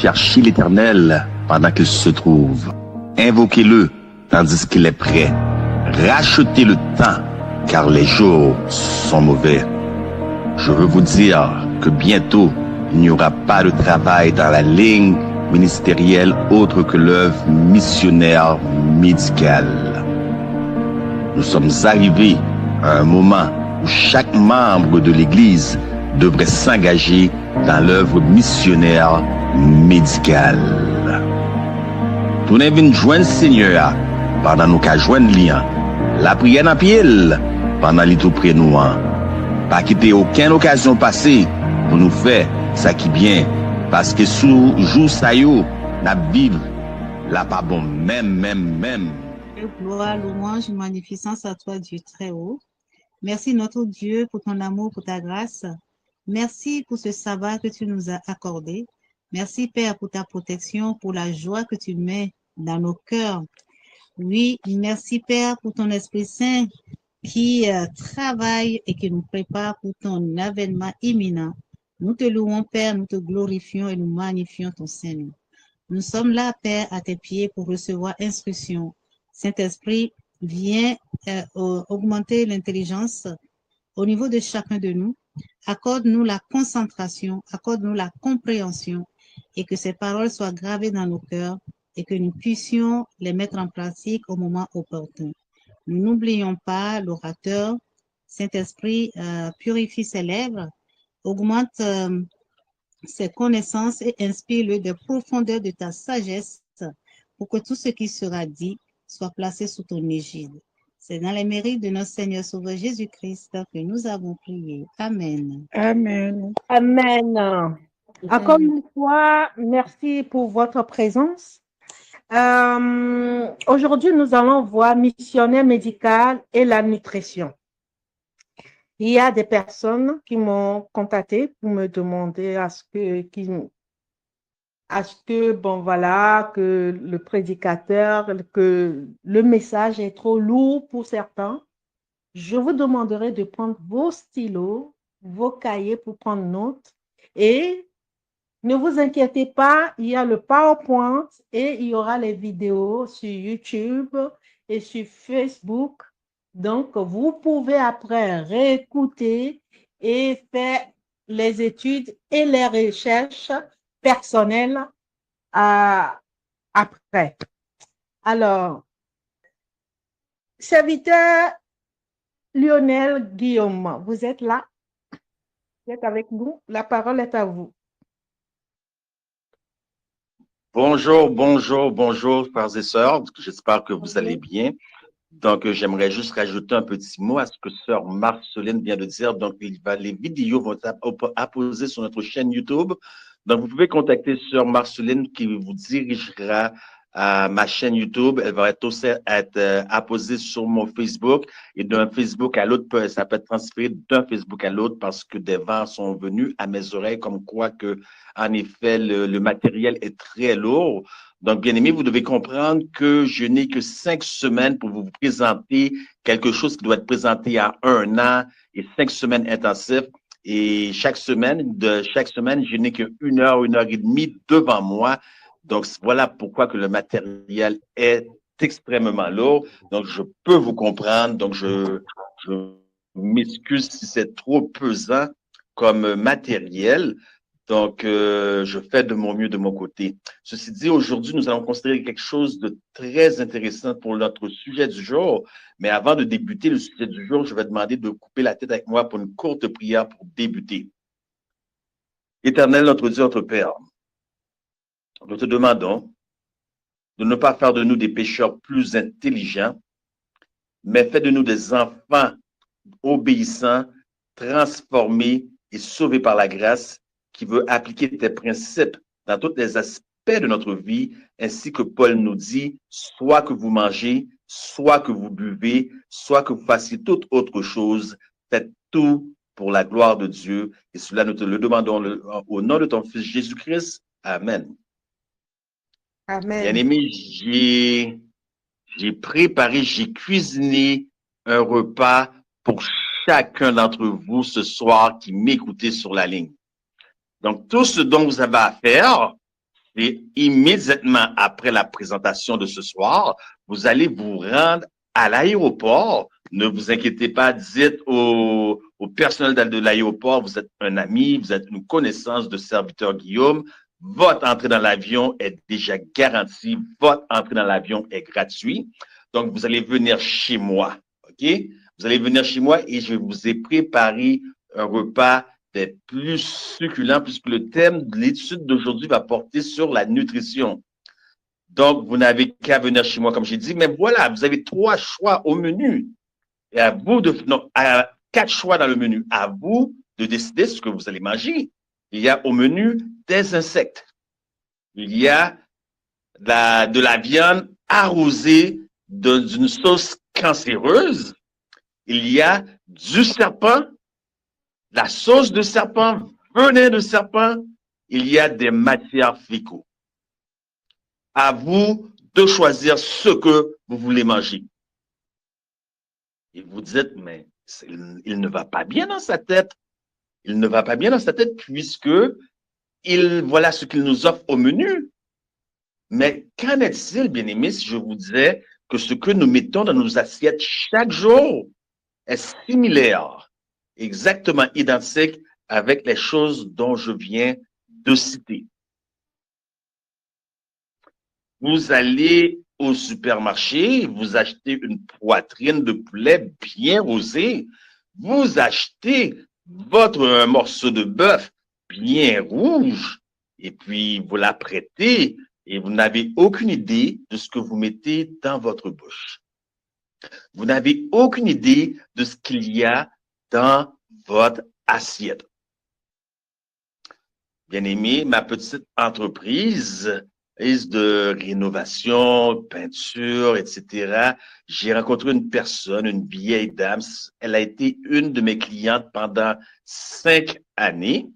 Cherchez l'Éternel pendant qu'il se trouve. Invoquez-le tandis qu'il est prêt. Rachetez le temps, car les jours sont mauvais. Je veux vous dire que bientôt, il n'y aura pas de travail dans la ligne ministérielle autre que l'œuvre missionnaire médicale. Nous sommes arrivés à un moment où chaque membre de l'Église devrait s'engager dans l'œuvre missionnaire médicale. Tout n'est venu joindre Seigneur pendant nous qu'à joindre lien. La prière en pile pendant les tout près nous. Pas quitter aucune occasion passée pour nous faire ça qui bien. Parce que sous jour ça yo, n'a vivre là pas bon même. Gloire, louange, magnificence à toi, Dieu très haut. Merci, notre Dieu, pour ton amour, pour ta grâce. Merci pour ce sabbat que tu nous as accordé. Merci, Père, pour ta protection, pour la joie que tu mets dans nos cœurs. Oui, merci, Père, pour ton Esprit Saint qui travaille et qui nous prépare pour ton avènement imminent. Nous te louons, Père, nous te glorifions et nous magnifions ton Seigneur. Nous sommes là, Père, à tes pieds pour recevoir instruction. Saint-Esprit, viens augmenter l'intelligence au niveau de chacun de nous. Accorde-nous la concentration, accorde-nous la compréhension et que ces paroles soient gravées dans nos cœurs et que nous puissions les mettre en pratique au moment opportun. Nous n'oublions pas l'orateur. Saint-Esprit, purifie ses lèvres, augmente ses connaissances et inspire-le des profondeurs de ta sagesse pour que tout ce qui sera dit soit placé sous ton égide. C'est dans les mérites de notre Seigneur Sauveur Jésus-Christ que nous avons prié. Amen. Amen. Amen. Encore une fois, merci pour votre présence. Aujourd'hui, nous allons voir missionnaire médical et la nutrition. Il y a des personnes qui m'ont contacté pour me demander que le prédicateur, que le message est trop lourd pour certains. Je vous demanderai de prendre vos stylos, vos cahiers pour prendre note et ne vous inquiétez pas, il y a le PowerPoint et il y aura les vidéos sur YouTube et sur Facebook. Donc, vous pouvez après réécouter et faire les études et les recherches personnelles après. Alors, serviteur Lionel Guillaume, vous êtes là? Vous êtes avec nous? La parole est à vous. Bonjour, frères et sœurs. J'espère que vous allez bien. Donc, j'aimerais juste rajouter un petit mot à ce que sœur Marceline vient de dire. Donc, les vidéos vont être apposées sur notre chaîne YouTube. Donc, vous pouvez contacter sœur Marceline qui vous dirigera à ma chaîne YouTube. Elle va aussi être apposée sur mon Facebook et d'un Facebook à l'autre, ça peut être transféré d'un Facebook à l'autre parce que des vents sont venus à mes oreilles comme quoi que, en effet, le matériel est très lourd. Donc, bien aimé, vous devez comprendre que je n'ai que 5 semaines pour vous présenter quelque chose qui doit être présenté à 1 an et 5 semaines intensives. Et chaque semaine, je n'ai que 1 heure, 1 heure et demie devant moi. Donc, voilà pourquoi que le matériel est extrêmement lourd. Donc, je peux vous comprendre. Donc, je m'excuse si c'est trop pesant comme matériel. Donc, je fais de mon mieux de mon côté. Ceci dit, aujourd'hui, nous allons considérer quelque chose de très intéressant pour notre sujet du jour. Mais avant de débuter le sujet du jour, je vais demander de couper la tête avec moi pour une courte prière pour débuter. Éternel, notre Dieu, notre Père, nous te demandons de ne pas faire de nous des pécheurs plus intelligents, mais fais de nous des enfants obéissants, transformés et sauvés par la grâce, qui veut appliquer tes principes dans tous les aspects de notre vie, ainsi que Paul nous dit, soit que vous mangez, soit que vous buvez, soit que vous fassiez toute autre chose, faites tout pour la gloire de Dieu. Et cela, nous te le demandons au nom de ton Fils Jésus-Christ. Amen. Amen. Bien-aimé, j'ai préparé, j'ai cuisiné un repas pour chacun d'entre vous ce soir qui m'écoutez sur la ligne. Donc, tout ce dont vous avez à faire, Et immédiatement après la présentation de ce soir, vous allez vous rendre à l'aéroport. Ne vous inquiétez pas, dites au personnel de l'aéroport, vous êtes un ami, vous êtes une connaissance de serviteur Guillaume. Votre entrée dans l'avion est déjà garantie. Votre entrée dans l'avion est gratuite. Donc, vous allez venir chez moi. OK? Vous allez venir chez moi et je vous ai préparé un repas des plus succulents puisque le thème de l'étude d'aujourd'hui va porter sur la nutrition. Donc, vous n'avez qu'à venir chez moi, comme j'ai dit. Mais voilà, vous avez 3 choix au menu. Et à vous de, non, 4 choix dans le menu. À vous de décider ce que vous allez manger. Il y a au menu des insectes. Il y a de la viande arrosée d'une sauce cancéreuse. Il y a du serpent, la sauce de serpent, venin de serpent. Il y a des matières fécaux. À vous de choisir ce que vous voulez manger. Et vous dites, mais il ne va pas bien dans sa tête. Il ne va pas bien dans sa tête puisque voilà ce qu'il nous offre au menu. Mais qu'en est-il, bien-aimés, si je vous disais que ce que nous mettons dans nos assiettes chaque jour est similaire, exactement identique avec les choses dont je viens de citer. Vous allez au supermarché, vous achetez une poitrine de poulet bien rosée, vous achetez votre morceau de bœuf bien rouge, et puis vous l'apprêtez et vous n'avez aucune idée de ce que vous mettez dans votre bouche. Vous n'avez aucune idée de ce qu'il y a dans votre assiette. Bien aimé, ma petite entreprise de rénovation, peinture, etc. J'ai rencontré une personne, une vieille dame. Elle a été une de mes clientes pendant 5 années.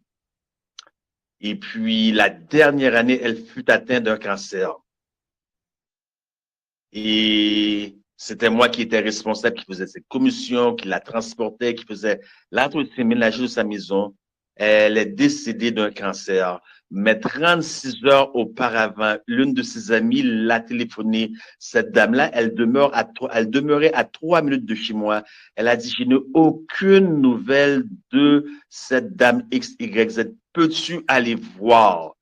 Et puis, la dernière année, elle fut atteinte d'un cancer. Et c'était moi qui étais responsable, qui faisait ses commissions, qui la transportait, qui faisait l'entretien ménager de sa maison. Elle est décédée d'un cancer. Mais 36 heures auparavant, l'une de ses amies l'a téléphoné. Cette dame-là, elle demeurait à 3 minutes de chez moi. Elle a dit, je n'ai aucune nouvelle de cette dame XYZ. Peux-tu aller voir?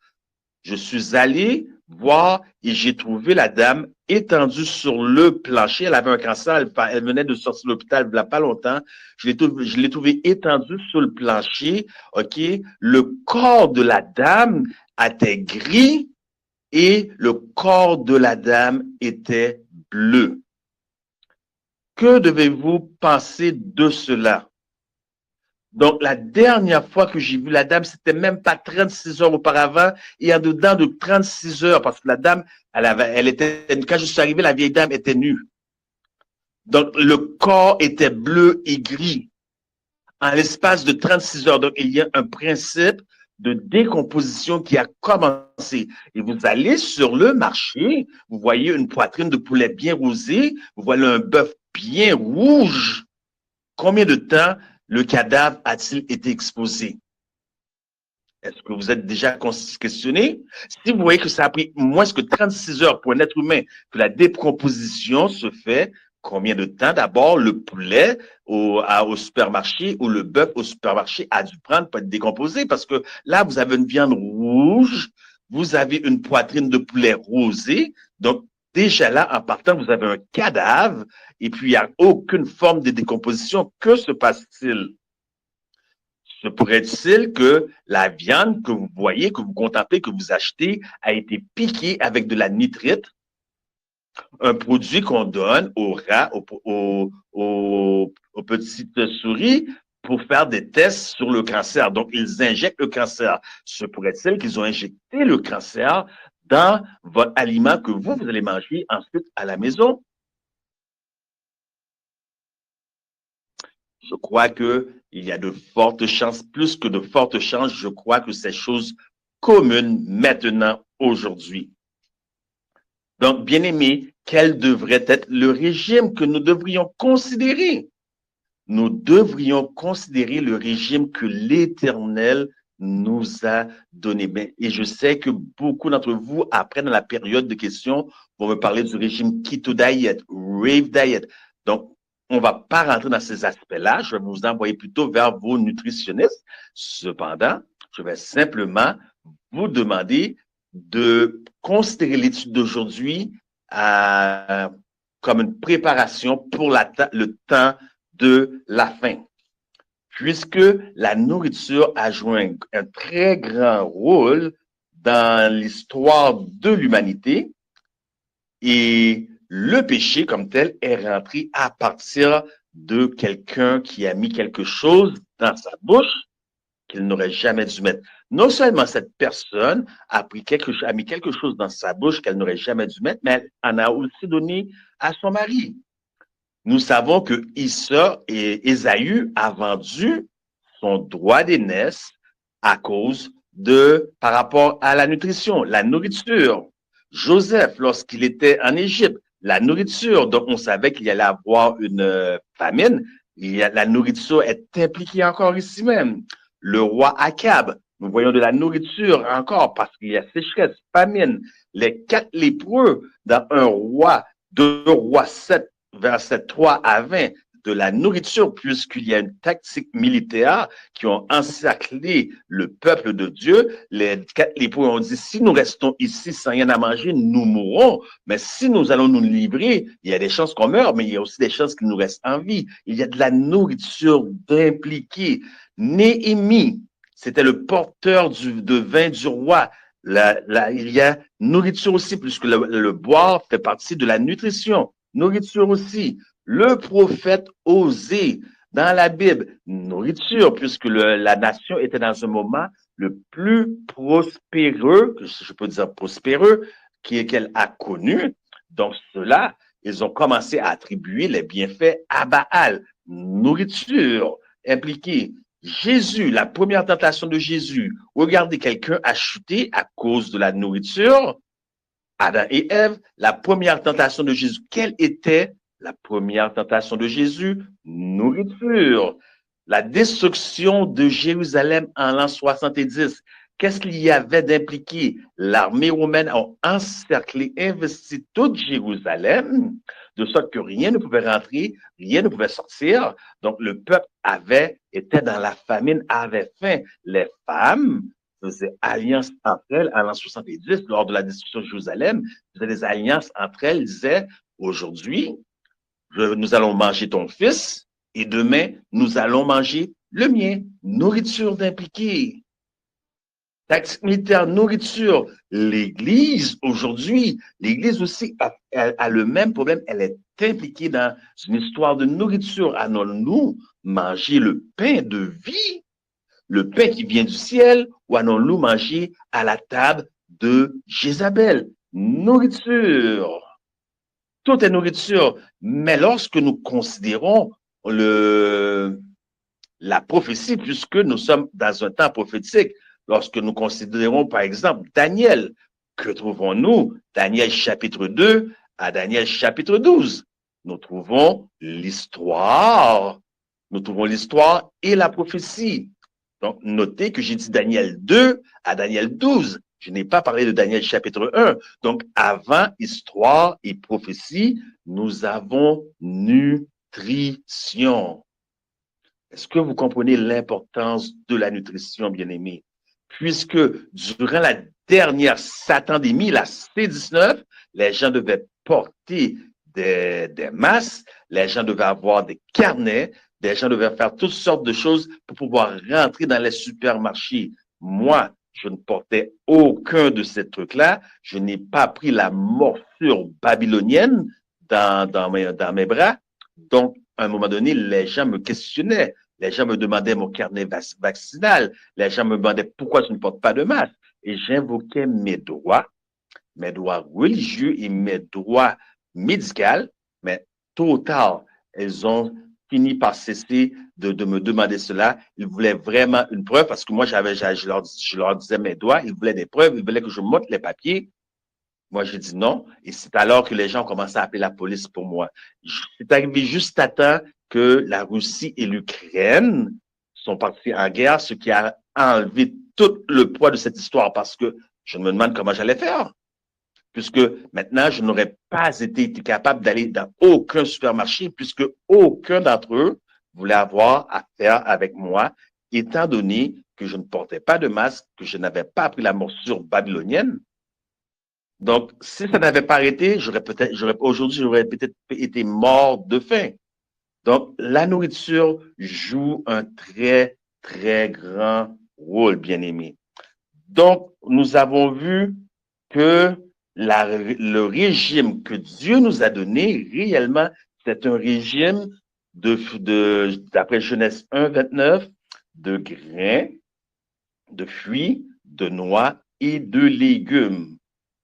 Je suis allé voir et j'ai trouvé la dame étendue sur le plancher. Elle avait un cancer, elle venait de sortir de l'hôpital il n'y a pas longtemps. Je l'ai trouvée étendue sur le plancher. OK? Le corps de la dame était gris et le corps de la dame était bleu. Que devez-vous penser de cela? Donc, la dernière fois que j'ai vu la dame, c'était même pas 36 heures auparavant, et en dedans de 36 heures, parce que la dame, quand je suis arrivé, la vieille dame était nue. Donc, le corps était bleu et gris en l'espace de 36 heures. Donc, il y a un principe de décomposition qui a commencé. Et vous allez sur le marché, vous voyez une poitrine de poulet bien rosée, vous voyez un bœuf bien rouge. Combien de temps le cadavre a-t-il été exposé? Est-ce que vous êtes déjà questionné? Si vous voyez que ça a pris moins que 36 heures pour un être humain que la décomposition se fait, combien de temps d'abord le poulet au supermarché ou le bœuf au supermarché a dû prendre pour être décomposé? Parce que là, vous avez une viande rouge, vous avez une poitrine de poulet rosée, donc déjà là, en partant, vous avez un cadavre et puis il n'y a aucune forme de décomposition. Que se passe-t-il? Se pourrait-il que la viande que vous voyez, que vous contemplez, que vous achetez, a été piquée avec de la nitrite, un produit qu'on donne aux rats, aux petites souris pour faire des tests sur le cancer. Donc, ils injectent le cancer. Se pourrait-il qu'ils ont injecté le cancer dans votre aliment que vous allez manger ensuite à la maison? Je crois qu'il y a de fortes chances, plus que de fortes chances, je crois que c'est chose commune maintenant, aujourd'hui. Donc, bien aimé, quel devrait être le régime que nous devrions considérer? Nous devrions considérer le régime que l'Éternel nous a donné. Et je sais que beaucoup d'entre vous, après, dans la période de questions, vont me parler du régime Keto Diet, Rave Diet. Donc, on ne va pas rentrer dans ces aspects-là. Je vais vous envoyer plutôt vers vos nutritionnistes. Cependant, je vais simplement vous demander de considérer l'étude d'aujourd'hui comme une préparation pour le temps de la fin. Puisque la nourriture a joué un très grand rôle dans l'histoire de l'humanité et le péché comme tel est rentré à partir de quelqu'un qui a mis quelque chose dans sa bouche qu'il n'aurait jamais dû mettre. Non seulement cette personne a mis quelque chose dans sa bouche qu'elle n'aurait jamais dû mettre, mais elle en a aussi donné à son mari. Nous savons que Issa et Ésaü a vendu son droit d'aînesse à cause par rapport à la nutrition, la nourriture. Joseph, lorsqu'il était en Égypte, la nourriture, donc on savait qu'il y allait avoir une famine, la nourriture est impliquée encore ici même. Le roi Akab, nous voyons de la nourriture encore parce qu'il y a sécheresse, famine. Les 4 lépreux dans 2 rois 7, verset 3 à 20, de la nourriture, puisqu'il y a une tactique militaire qui ont encerclé le peuple de Dieu. Les 4 lépreux ont dit, si nous restons ici sans rien à manger, nous mourrons. Mais si nous allons nous livrer, il y a des chances qu'on meure, mais il y a aussi des chances qu'il nous reste en vie. Il y a de la nourriture d'impliquer. Néhémie, c'était le porteur de vin du roi. Il y a nourriture aussi, puisque le boire fait partie de la nutrition. Nourriture aussi. Le prophète Osée, dans la Bible, nourriture, puisque la nation était dans un moment le plus prospéreux, je peux dire prospéreux, qu'elle a connu. Donc, cela, ils ont commencé à attribuer les bienfaits à Baal. Nourriture impliquée. Jésus, la première tentation de Jésus, regardez, quelqu'un a chuté à cause de la nourriture. Adam et Ève, la première tentation de Jésus, quelle était la première tentation de Jésus? Nourriture. La destruction de Jérusalem en l'an 70. Qu'est-ce qu'il y avait d'impliqué? L'armée romaine a encerclé, investi toute Jérusalem, de sorte que rien ne pouvait rentrer, rien ne pouvait sortir. Donc, le peuple était dans la famine, avait faim. Les femmes faisaient alliance entre elles en l'an 70, lors de la destruction de Jérusalem, faisaient des alliances entre elles, disaient, aujourd'hui, nous allons manger ton fils et demain, nous allons manger le mien. Nourriture d'impliqué. Tactique militaire, nourriture. L'Église, aujourd'hui, l'Église aussi a le même problème. Elle est impliquée dans une histoire de nourriture. Allons-nous manger le pain de vie, le pain qui vient du ciel, ou allons-nous manger à la table de Jézabel? Nourriture. Tout est nourriture. Mais lorsque nous considérons la prophétie, puisque nous sommes dans un temps prophétique, lorsque nous considérons, par exemple, Daniel, que trouvons-nous? Daniel chapitre 2 à Daniel chapitre 12. Nous trouvons l'histoire. Nous trouvons l'histoire et la prophétie. Donc, notez que j'ai dit Daniel 2 à Daniel 12. Je n'ai pas parlé de Daniel chapitre 1. Donc, avant histoire et prophétie, nous avons nutrition. Est-ce que vous comprenez l'importance de la nutrition, bien-aimés? Puisque durant la dernière satandémie, la C19, les gens devaient porter des masques, les gens devaient avoir des carnets, les gens devaient faire toutes sortes de choses pour pouvoir rentrer dans les supermarchés. Moi, je ne portais aucun de ces trucs-là. Je n'ai pas pris la morsure babylonienne dans mes bras. Donc, à un moment donné, les gens me questionnaient. Les gens me demandaient mon carnet vaccinal. Les gens me demandaient pourquoi je ne porte pas de masque. Et j'invoquais mes droits religieux et mes droits médicaux. Mais tôt ou tard, elles ont fini par cesser de me demander cela. Ils voulaient vraiment une preuve parce que moi, je leur disais mes droits. Ils voulaient des preuves. Ils voulaient que je montre les papiers. Moi, j'ai dit non. Et c'est alors que les gens ont commencé à appeler la police pour moi. C'est arrivé juste à temps que la Russie et l'Ukraine sont partis en guerre, ce qui a enlever tout le poids de cette histoire parce que je me demande comment j'allais faire. Puisque maintenant, je n'aurais pas été capable d'aller dans aucun supermarché, puisque aucun d'entre eux voulait avoir affaire avec moi, étant donné que je ne portais pas de masque, que je n'avais pas appris la morsure babylonienne. Donc, si ça n'avait pas arrêté, aujourd'hui, j'aurais peut-être été mort de faim. Donc, la nourriture joue un très, très grand rôle, bien aimé. Donc, nous avons vu que le régime que Dieu nous a donné, réellement, c'est un régime d'après Genèse 1, 29, de grains, de fruits, de noix et de légumes.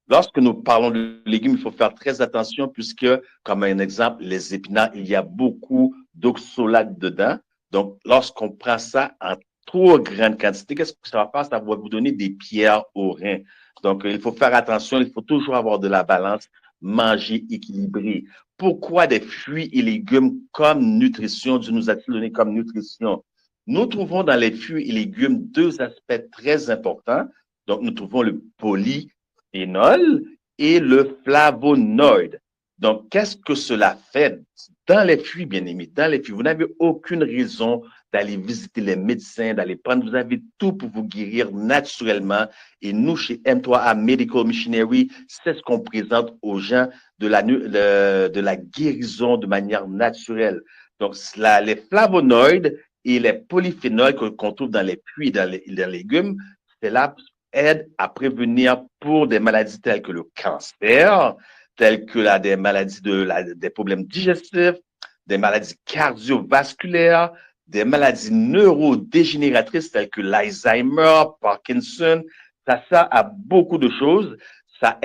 Lorsque nous parlons de légumes, il faut faire très attention puisque, comme un exemple, les épinards, il y a beaucoup d'oxalate dedans. Donc, lorsqu'on prend ça en trop grande quantité, qu'est-ce que ça va faire? Ça va vous donner des pierres aux reins. Donc, il faut faire attention, il faut toujours avoir de la balance, manger équilibré. Pourquoi des fruits et légumes comme nutrition? Dieu nous a-t-il donné comme nutrition? Nous trouvons dans les fruits et légumes deux aspects très importants. Donc, nous trouvons le polyphénol et le flavonoïde. Donc, qu'est-ce que cela fait? Dans les fruits, bien aimés, dans les fruits, vous n'avez aucune raison d'aller visiter les médecins, d'aller prendre, vous avez tout pour vous guérir naturellement. Et nous, chez M3A Medical Missionary, c'est ce qu'on présente aux gens de la guérison de manière naturelle. Donc, les flavonoïdes et les polyphénols qu'on trouve dans les fruits et dans les légumes, cela aide à prévenir pour des maladies telles que le cancer, telles que des maladies des problèmes digestifs, des maladies cardiovasculaires, des maladies neurodégénératrices telles que l'Alzheimer, Parkinson. Ça a beaucoup de choses. Ça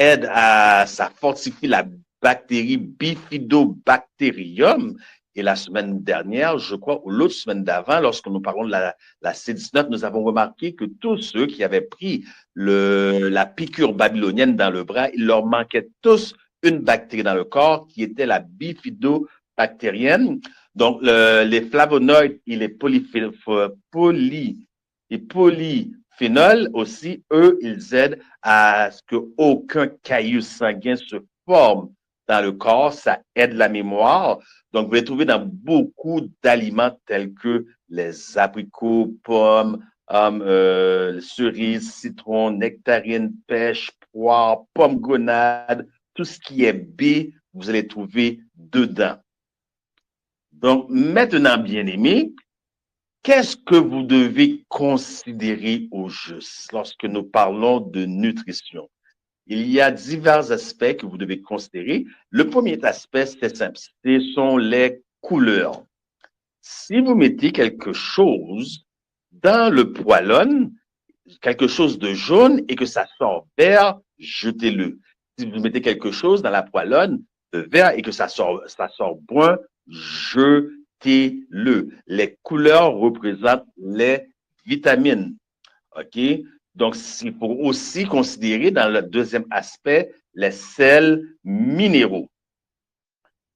fortifie la bactérie Bifidobacterium. Et la semaine dernière, je crois, ou l'autre semaine d'avant, lorsque nous parlons de la C19, nous avons remarqué que tous ceux qui avaient pris la piqûre babylonienne dans le bras, il leur manquait tous une bactérie dans le corps qui était la bifidobactérienne. Donc, les flavonoïdes et les polyphénols aussi, eux, ils aident à ce qu'aucun caillou sanguin se forme dans le corps. Ça aide la mémoire. Donc, vous les trouvez dans beaucoup d'aliments tels que les abricots, pommes, cerises, citrons, nectarines, pêches, poires, pommes grenades, tout ce qui est baie, vous allez trouver dedans. Donc, maintenant, bien-aimés, qu'est-ce que vous devez considérer au juste lorsque nous parlons de nutrition? Il y a divers aspects que vous devez considérer. Le premier aspect, c'est simple, ce sont les couleurs. Si vous mettez quelque chose dans le poêlon, quelque chose de jaune et que ça sort vert, jetez-le. Si vous mettez quelque chose dans la poêlonne de vert et que ça sort brun, jetez-le. Les couleurs représentent les vitamines. OK? Donc, il faut aussi considérer dans le deuxième aspect les sels minéraux.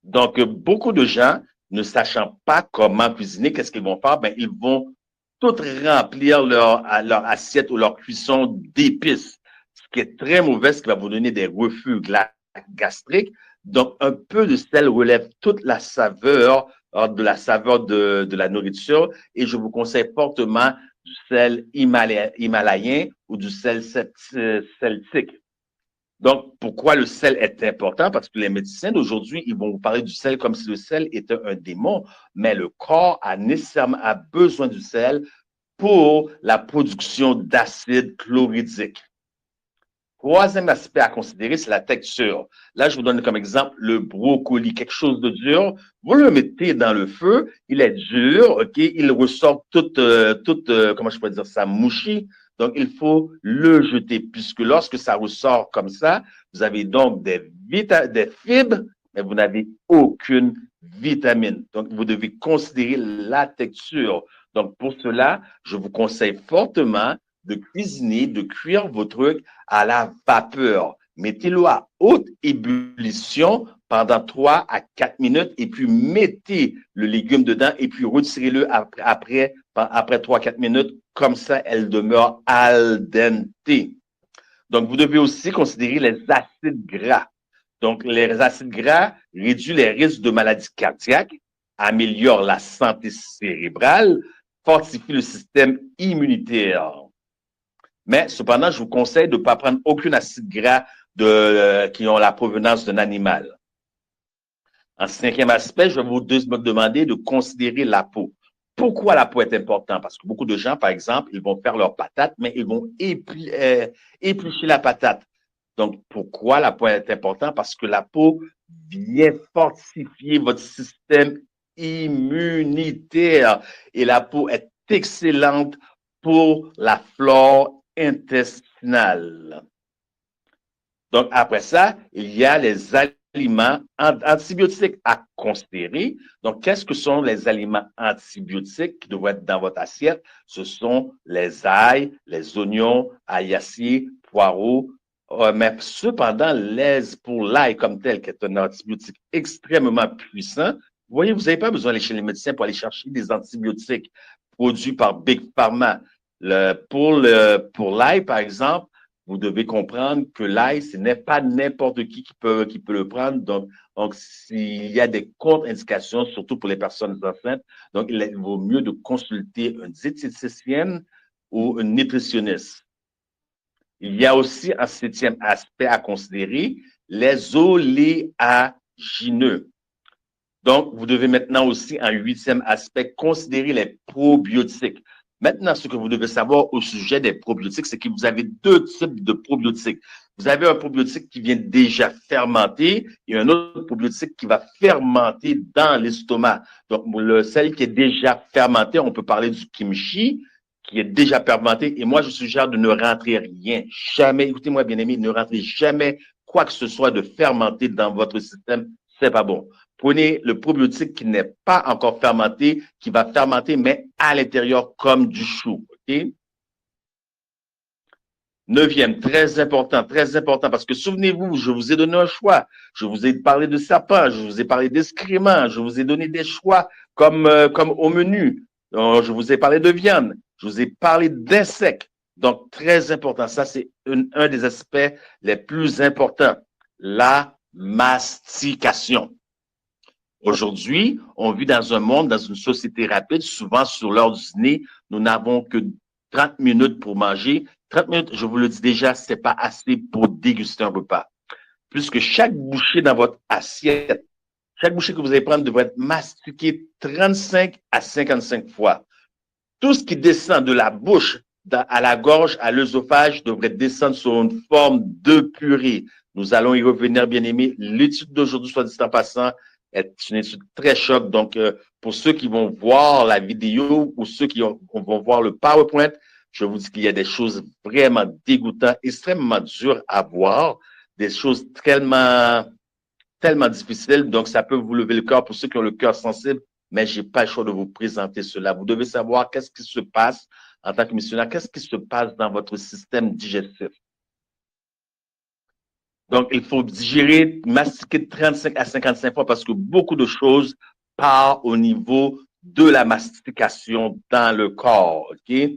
Donc, beaucoup de gens, ne sachant pas comment cuisiner, qu'est-ce qu'ils vont faire? Ben, ils vont tout remplir leur assiette ou leur cuisson d'épices, ce qui est très mauvais, ce qui va vous donner des reflux gastriques. Donc, un peu de sel relève toute la saveur de la nourriture et je vous conseille fortement du sel himalayen ou du sel celtique. Donc, pourquoi le sel est important? Parce que les médecins d'aujourd'hui, ils vont vous parler du sel comme si le sel était un démon, mais le corps a nécessairement besoin du sel pour la production d'acide chlorhydrique. Troisième aspect à considérer, c'est la texture. Là, je vous donne comme exemple le brocoli, quelque chose de dur. Vous le mettez dans le feu, il est dur, OK, il ressort comment je pourrais dire ça, mouchi. Donc, il faut le jeter, puisque lorsque ça ressort comme ça, vous avez donc des fibres, mais vous n'avez aucune vitamine. Donc, vous devez considérer la texture. Donc, pour cela, je vous conseille fortement de cuisiner, de cuire vos trucs à la vapeur. Mettez-le à haute ébullition pendant 3 à 4 minutes et puis mettez le légume dedans et puis retirez-le après après 3-4 minutes. Comme ça, elle demeure al dente. Donc, vous devez aussi considérer les acides gras. Donc, les acides gras réduisent les risques de maladies cardiaques, améliorent la santé cérébrale, fortifient le système immunitaire. Mais cependant, je vous conseille de ne pas prendre aucun acide gras qui ont la provenance d'un animal. En cinquième aspect, je vais vous demander de considérer la peau. Pourquoi la peau est importante? Parce que beaucoup de gens, par exemple, ils vont faire leur patate, mais ils vont éplucher la patate. Donc, pourquoi la peau est importante? Parce que la peau vient fortifier votre système immunitaire et la peau est excellente pour la flore intestinale. Donc, après ça, il y a les aliments antibiotiques à considérer. Donc, qu'est-ce que sont les aliments antibiotiques qui devraient être dans votre assiette? Ce sont les ails, les oignons, aillaciers, poireaux. Mais cependant, pour l'ail comme tel, qui est un antibiotique extrêmement puissant, vous voyez, vous n'avez pas besoin d'aller chez les médecins pour aller chercher des antibiotiques produits par Big Pharma. Pour l'ail, par exemple, vous devez comprendre que l'ail, ce n'est pas n'importe qui peut le prendre. Donc s'il y a des contre-indications, surtout pour les personnes enceintes, donc il vaut mieux de consulter un diététicienne ou un nutritionniste. Il y a aussi un septième aspect à considérer, les oléagineux. Donc, vous devez maintenant aussi, en huitième aspect, considérer les probiotiques. Maintenant, ce que vous devez savoir au sujet des probiotiques, c'est que vous avez deux types de probiotiques. Vous avez un probiotique qui vient déjà fermenter et un autre probiotique qui va fermenter dans l'estomac. Donc, celle qui est déjà fermentée, on peut parler du kimchi, qui est déjà fermenté. Et moi, je suggère de ne rentrer rien. Jamais, écoutez-moi bien aimé, ne rentrez jamais quoi que ce soit de fermenté dans votre système. C'est pas bon. Prenez le probiotique qui n'est pas encore fermenté, qui va fermenter, mais à l'intérieur comme du chou. OK? Neuvième, très important, parce que souvenez-vous, je vous ai donné un choix. Je vous ai parlé de serpent, je vous ai parlé d'excréments, je vous ai donné des choix comme au menu. Je vous ai parlé de viande, je vous ai parlé d'insectes. Donc, très important. Ça, c'est un des aspects les plus importants. La mastication. Aujourd'hui, on vit dans un monde, dans une société rapide. Souvent, sur l'heure du dîner, nous n'avons que 30 minutes pour manger. 30 minutes, je vous le dis déjà, c'est pas assez pour déguster un repas. Puisque chaque bouchée dans votre assiette, chaque bouchée que vous allez prendre devrait être mastiquée 35 à 55 fois. Tout ce qui descend de la bouche à la gorge, à l'œsophage, devrait descendre sur une forme de purée. Nous allons y revenir, bien aimés. L'étude d'aujourd'hui, soit dit en passant, est une étude très choc. Donc, pour ceux qui vont voir la vidéo ou ceux qui vont voir le PowerPoint, je vous dis qu'il y a des choses vraiment dégoûtantes, extrêmement dures à voir, des choses tellement difficiles. Donc, ça peut vous lever le cœur pour ceux qui ont le cœur sensible, mais je n'ai pas le choix de vous présenter cela. Vous devez savoir qu'est-ce qui se passe en tant que missionnaire, qu'est-ce qui se passe dans votre système digestif. Donc, il faut digérer, mastiquer 35 à 55 fois parce que beaucoup de choses partent au niveau de la mastication dans le corps. OK?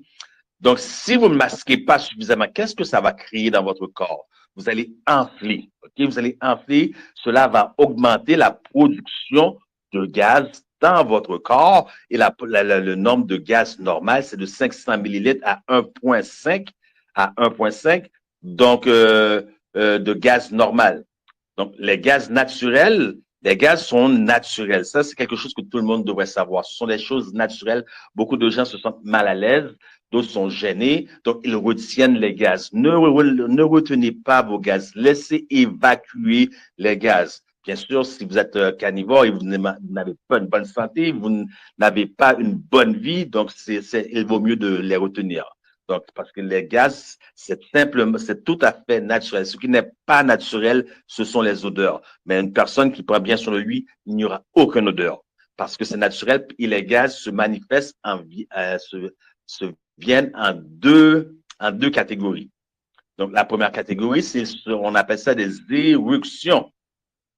Donc, si vous ne mastiquez pas suffisamment, qu'est-ce que ça va créer dans votre corps? Vous allez enfler. OK? Vous allez enfler. Cela va augmenter la production de gaz dans votre corps. Et le nombre de gaz normal, c'est de 500 millilitres à 1,5 Donc, de gaz normal. Donc, les gaz naturels, les gaz sont naturels. Ça, c'est quelque chose que tout le monde devrait savoir. Ce sont des choses naturelles. Beaucoup de gens se sentent mal à l'aise, d'autres sont gênés, donc ils retiennent les gaz. Ne retenez pas vos gaz. Laissez évacuer les gaz. Bien sûr, si vous êtes carnivore et vous n'avez pas une bonne santé, vous n'avez pas une bonne vie, donc il vaut mieux de les retenir. Donc, parce que les gaz, c'est tout à fait naturel. Ce qui n'est pas naturel, ce sont les odeurs. Mais une personne qui prend bien sur lui, il n'y aura aucune odeur. Parce que c'est naturel et les gaz se manifestent viennent en deux catégories. Donc, la première catégorie, on appelle ça des éruptions.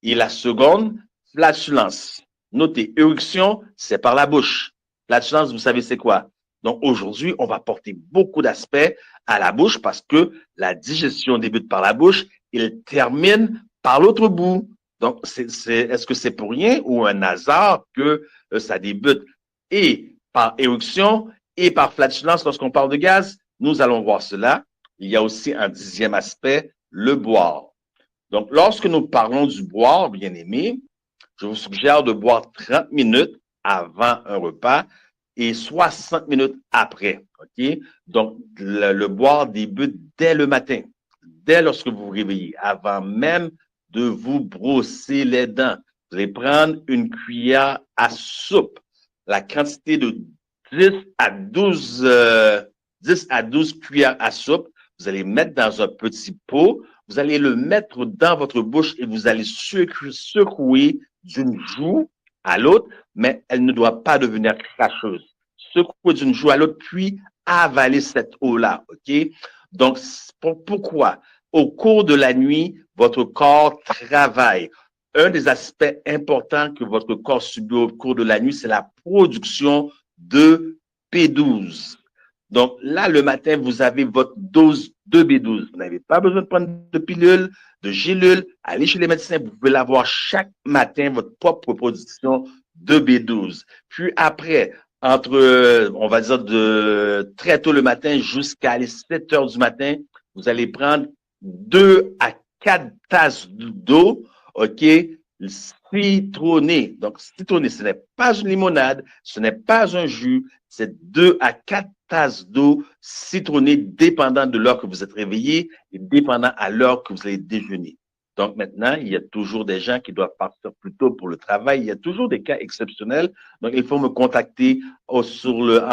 Et la seconde, flatulence. Notez, éruption, c'est par la bouche. Flatulence, vous savez c'est quoi? Donc, aujourd'hui, on va porter beaucoup d'aspects à la bouche parce que la digestion débute par la bouche, il termine par l'autre bout. Donc, est-ce que c'est pour rien ou un hasard que ça débute et par éruption et par flatulence lorsqu'on parle de gaz? Nous allons voir cela. Il y a aussi un 10e aspect, le boire. Donc, lorsque nous parlons du boire, bien aimé, je vous suggère de boire 30 minutes avant un repas et 60 minutes après. OK? Donc, le boire débute dès le matin, dès lorsque vous vous réveillez, avant même de vous brosser les dents. Vous allez prendre une cuillère à soupe, la quantité de 10 à 12 cuillères à soupe. Vous allez mettre dans un petit pot, vous allez le mettre dans votre bouche et vous allez secouer d'une joue à l'autre, mais elle ne doit pas devenir cracheuse. Secouer d'une joue à l'autre, puis avaler cette eau-là, OK? Donc, pourquoi? Au cours de la nuit, votre corps travaille. Un des aspects importants que votre corps subit au cours de la nuit, c'est la production de P12. Donc là, le matin, vous avez votre dose de B12. Vous n'avez pas besoin de prendre de pilules, de gélules. Allez chez les médecins, vous pouvez l'avoir chaque matin, votre propre production de B12. Puis après, entre, on va dire, de très tôt le matin jusqu'à les 7 heures du matin, vous allez prendre 2 à 4 tasses d'eau, OK, citronnée. Donc, citronnée, ce n'est pas une limonade, ce n'est pas un jus, c'est 2 à 4 tasses d'eau citronnée, dépendant de l'heure que vous êtes réveillé et dépendant à l'heure que vous allez déjeuner. Donc maintenant, il y a toujours des gens qui doivent partir plus tôt pour le travail. Il y a toujours des cas exceptionnels. Donc, il faut me contacter en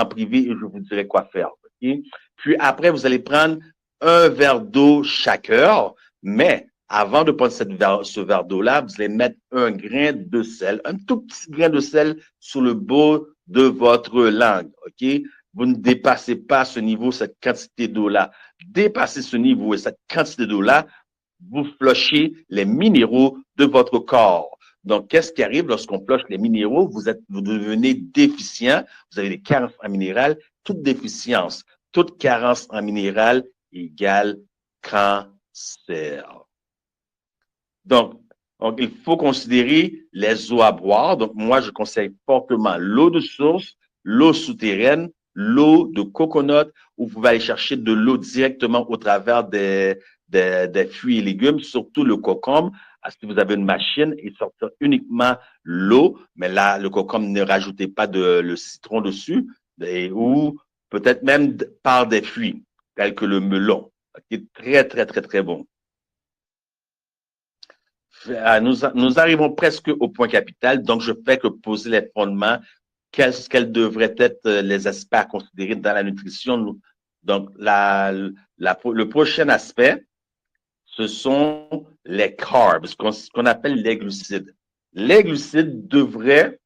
privé et je vous dirai quoi faire. Okay? Puis après, vous allez prendre un verre d'eau chaque heure, mais avant de prendre ce verre d'eau-là, vous allez mettre un grain de sel, un tout petit grain de sel sur le bord de votre langue. OK? Vous ne dépassez pas ce niveau, cette quantité d'eau-là. Dépassez ce niveau et cette quantité d'eau-là, vous flushez les minéraux de votre corps. Donc, qu'est-ce qui arrive lorsqu'on flush les minéraux? Vous devenez déficient, vous avez des carences en minéral. Toute déficience, toute carence en minéral égale cancer. Donc, il faut considérer les eaux à boire. Donc, moi, je conseille fortement l'eau de source, l'eau souterraine, l'eau de coconut, où vous pouvez aller chercher de l'eau directement au travers des fruits et légumes, surtout le concombre. Si vous avez une machine, il sortir uniquement l'eau, mais là, le concombre, ne rajoutez pas le citron dessus, ou peut-être même par des fruits, tels que le melon, qui est très, très, très, très bon. Nous arrivons presque au point capital, donc je fais que poser les fondements, quels devraient être les aspects à considérer dans la nutrition. Donc, le prochain aspect, ce sont les carbs, ce qu'on appelle les glucides. Les glucides devraient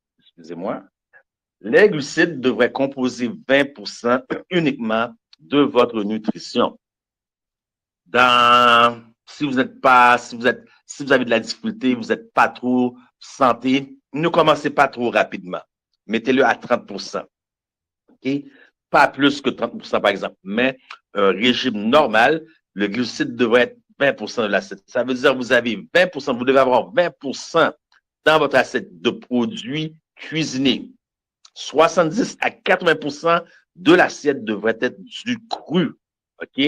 composer 20% uniquement de votre nutrition. Si vous avez de la difficulté, vous n'êtes pas trop santé, ne commencez pas trop rapidement. Mettez-le à 30%. OK? Pas plus que 30%, par exemple. Mais un régime normal, le glucide devrait être 20% de l'assiette. Ça veut dire que vous avez 20%, vous devez avoir 20% dans votre assiette de produits cuisinés. 70 à 80% de l'assiette devrait être du cru. OK?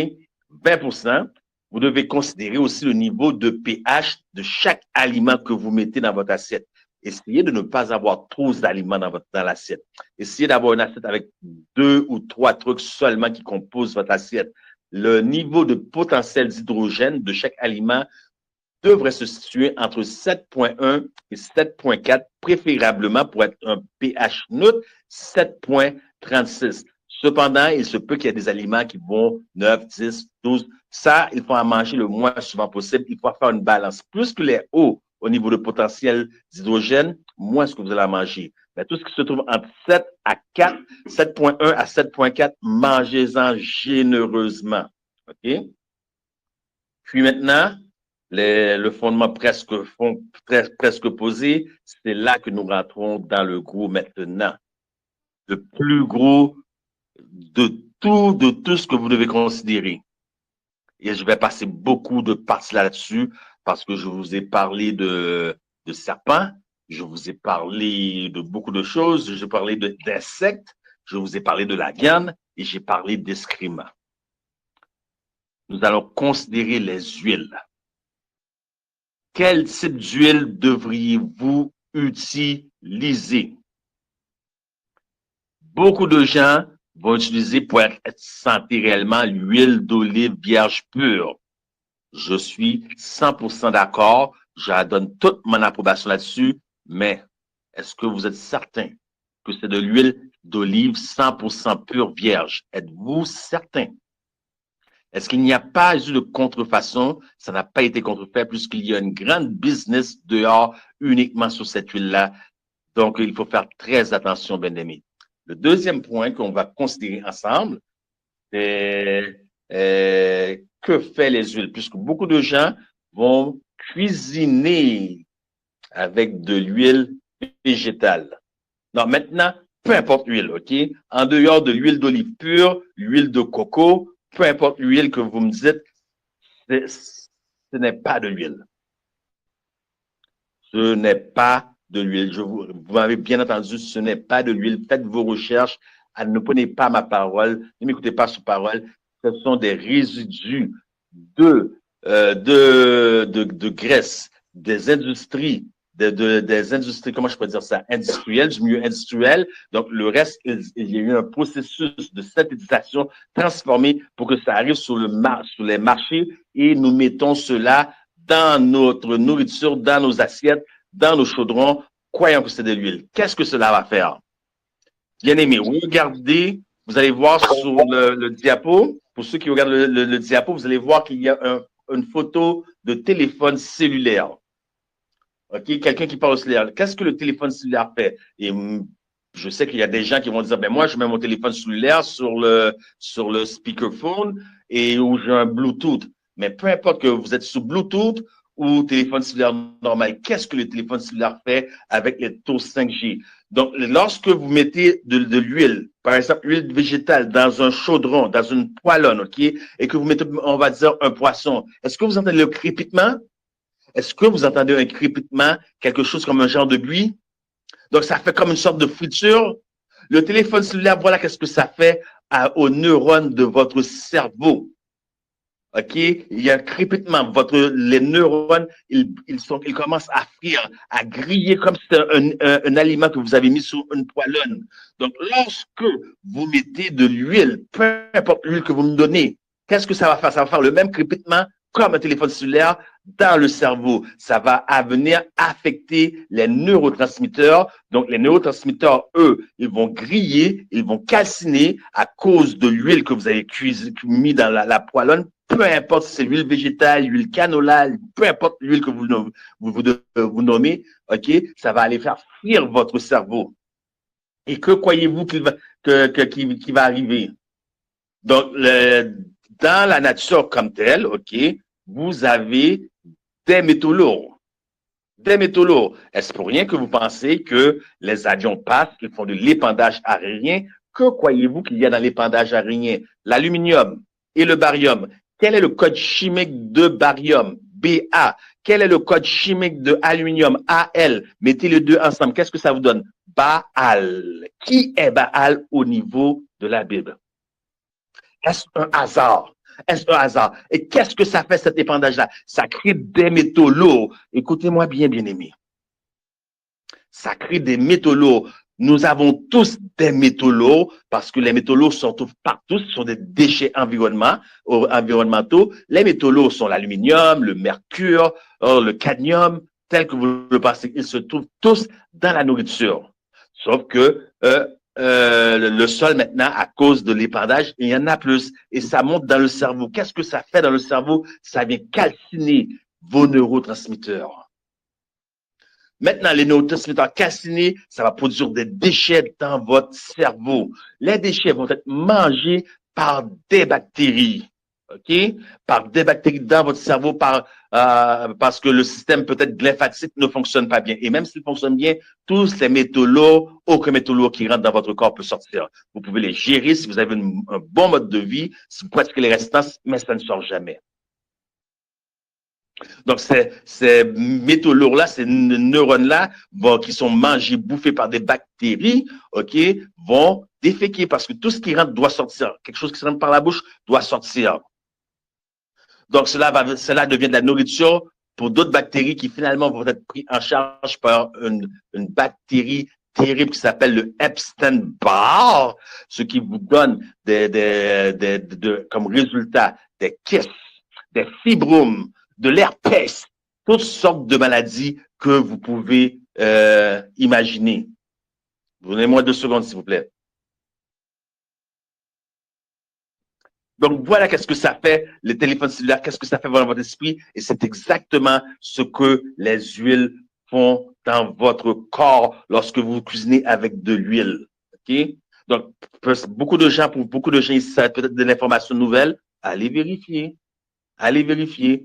20%. Vous devez considérer aussi le niveau de pH de chaque aliment que vous mettez dans votre assiette. Essayez de ne pas avoir trop d'aliments dans l'assiette. Essayez d'avoir une assiette avec 2 ou 3 trucs seulement qui composent votre assiette. Le niveau de potentiel d'hydrogène de chaque aliment devrait se situer entre 7,1 et 7,4, préférablement pour être un pH neutre, 7,36. Cependant, il se peut qu'il y ait des aliments qui vont 9, 10, 12. Ça, il faut en manger le moins souvent possible. Il faut faire une balance. Plus que les hauts au niveau de potentiel d'hydrogène, moins ce que vous allez en manger. Mais tout ce qui se trouve entre 7 à 4, 7,1 à 7,4, mangez-en généreusement. OK? Puis maintenant, le fondement presque posé, c'est là que nous rentrons dans le gros maintenant. Le plus gros de tout ce que vous devez considérer. Et je vais passer beaucoup de parties là-dessus parce que je vous ai parlé de serpents, je vous ai parlé de beaucoup de choses, j'ai parlé d'insectes, je vous ai parlé de la viande et j'ai parlé d'escrime. Nous allons considérer les huiles. Quel type d'huile devriez-vous utiliser? Beaucoup de gens vont utiliser pour être santé réellement l'huile d'olive vierge pure. Je suis 100% d'accord. Je donne toute mon approbation là-dessus. Mais est-ce que vous êtes certain que c'est de l'huile d'olive 100% pure vierge? Êtes-vous certain? Est-ce qu'il n'y a pas eu de contrefaçon? Ça n'a pas été contrefait puisqu'il y a une grande business dehors uniquement sur cette huile-là. Donc, il faut faire très attention, bien aimé. Le deuxième point qu'on va considérer ensemble, c'est que fait les huiles? Puisque beaucoup de gens vont cuisiner avec de l'huile végétale. Non, maintenant, peu importe l'huile, OK? En dehors de l'huile d'olive pure, l'huile de coco, peu importe l'huile que vous me dites, ce n'est pas de l'huile. Ce n'est pas de l'huile. Vous m'avez bien entendu, ce n'est pas de l'huile. Faites vos recherches. Ne prenez pas ma parole. Ne m'écoutez pas sur parole. Ce sont des résidus de graisse, des industries, des industries, comment je peux dire ça, industrielles, du milieu industriel. Donc, le reste, il y a eu un processus de synthétisation transformé pour que ça arrive sur les marchés et nous mettons cela dans notre nourriture, dans nos assiettes, dans nos chaudrons, croyant que c'est de l'huile. Qu'est-ce que cela va faire? Bien aimé, regardez, vous allez voir sur le diapo, pour ceux qui regardent le diapo, vous allez voir qu'il y a une photo de téléphone cellulaire. OK, quelqu'un qui parle au cellulaire. Qu'est-ce que le téléphone cellulaire fait? Et je sais qu'il y a des gens qui vont dire, ben moi, je mets mon téléphone cellulaire sur le speakerphone et où j'ai un Bluetooth. Mais peu importe que vous êtes sous Bluetooth ou téléphone cellulaire normal, qu'est-ce que le téléphone cellulaire fait avec les taux 5G? Donc, lorsque vous mettez de l'huile, par exemple, l'huile végétale dans un chaudron, dans une poêlonne, OK, et que vous mettez, on va dire, un poisson, est-ce que vous entendez le crépitement? Est-ce que vous entendez un crépitement, quelque chose comme un genre de bruit? Donc, ça fait comme une sorte de friture. Le téléphone cellulaire, voilà qu'est-ce que ça fait aux neurones de votre cerveau. OK? Il y a un crépitement. Les neurones, ils commencent à frire, à griller comme si c'était un aliment que vous avez mis sur une poêlonne. Donc, lorsque vous mettez de l'huile, peu importe l'huile que vous me donnez, qu'est-ce que ça va faire? Ça va faire le même crépitement comme un téléphone cellulaire dans le cerveau. Ça va venir affecter les neurotransmetteurs. Donc, les neurotransmetteurs, eux, ils vont griller, ils vont calciner à cause de l'huile que vous avez mis dans la poêlonne. Peu importe si c'est l'huile végétale, l'huile canola, peu importe l'huile que vous nommez, OK, ça va aller faire frire votre cerveau. Et que croyez-vous qui va arriver? Donc, dans la nature comme telle, OK, vous avez des métaux lourds. Des métaux lourds. Est-ce pour rien que vous pensez que les avions passent, qu'ils font de l'épandage aérien? Que croyez-vous qu'il y a dans l'épandage aérien? L'aluminium et le barium. Quel est le code chimique de barium? Ba. Quel est le code chimique de aluminium? Al. Mettez les deux ensemble. Qu'est-ce que ça vous donne? Baal. Qui est Baal au niveau de la Bible? Est-ce un hasard? Est-ce un hasard? Et qu'est-ce que ça fait, cet épandage-là? Ça crée des métaux lourds. Écoutez-moi bien, bien-aimés. Ça crée des métaux lourds. Nous avons tous des métaux lourds parce que les métaux lourds sont partout, ce sont des déchets environnementaux. Les métaux lourds sont l'aluminium, le mercure, le cadmium, tel que vous le pensez. Ils se trouvent tous dans la nourriture. Sauf que le sol maintenant, à cause de l'épandage, il y en a plus et ça monte dans le cerveau. Qu'est-ce que ça fait dans le cerveau? Ça vient calciner vos neurotransmetteurs. Maintenant, les neurotransmetteurs calcinés, ça va produire des déchets dans votre cerveau. Les déchets vont être mangés par des bactéries. OK? Par des bactéries dans votre cerveau, parce que le système peut-être lymphatique ne fonctionne pas bien. Et même s'il fonctionne bien, tous les métaux lourds, aucun métaux lourd qui rentre dans votre corps peut sortir. Vous pouvez les gérer si vous avez un bon mode de vie, si vous pratiquez les restants, mais ça ne sort jamais. Donc, ces métaux lourds-là, ces neurones-là, qui sont mangés, bouffés par des bactéries, OK, vont déféquer parce que tout ce qui rentre doit sortir. Quelque chose qui rentre par la bouche doit sortir. Donc, cela devient de la nourriture pour d'autres bactéries qui finalement vont être prises en charge par une bactérie terrible qui s'appelle le Epstein-Barr, ce qui vous donne comme résultat des kystes, des fibromes, de l'herpès, toutes sortes de maladies que vous pouvez imaginer. Donnez-moi 2 secondes, s'il vous plaît. Donc, voilà qu'est-ce que ça fait, le téléphone cellulaire, qu'est-ce que ça fait dans votre esprit. Et c'est exactement ce que les huiles font dans votre corps lorsque vous cuisinez avec de l'huile. OK? Donc, pour beaucoup de gens ici, ça va être peut-être de l'information nouvelle. Allez vérifier. Allez vérifier.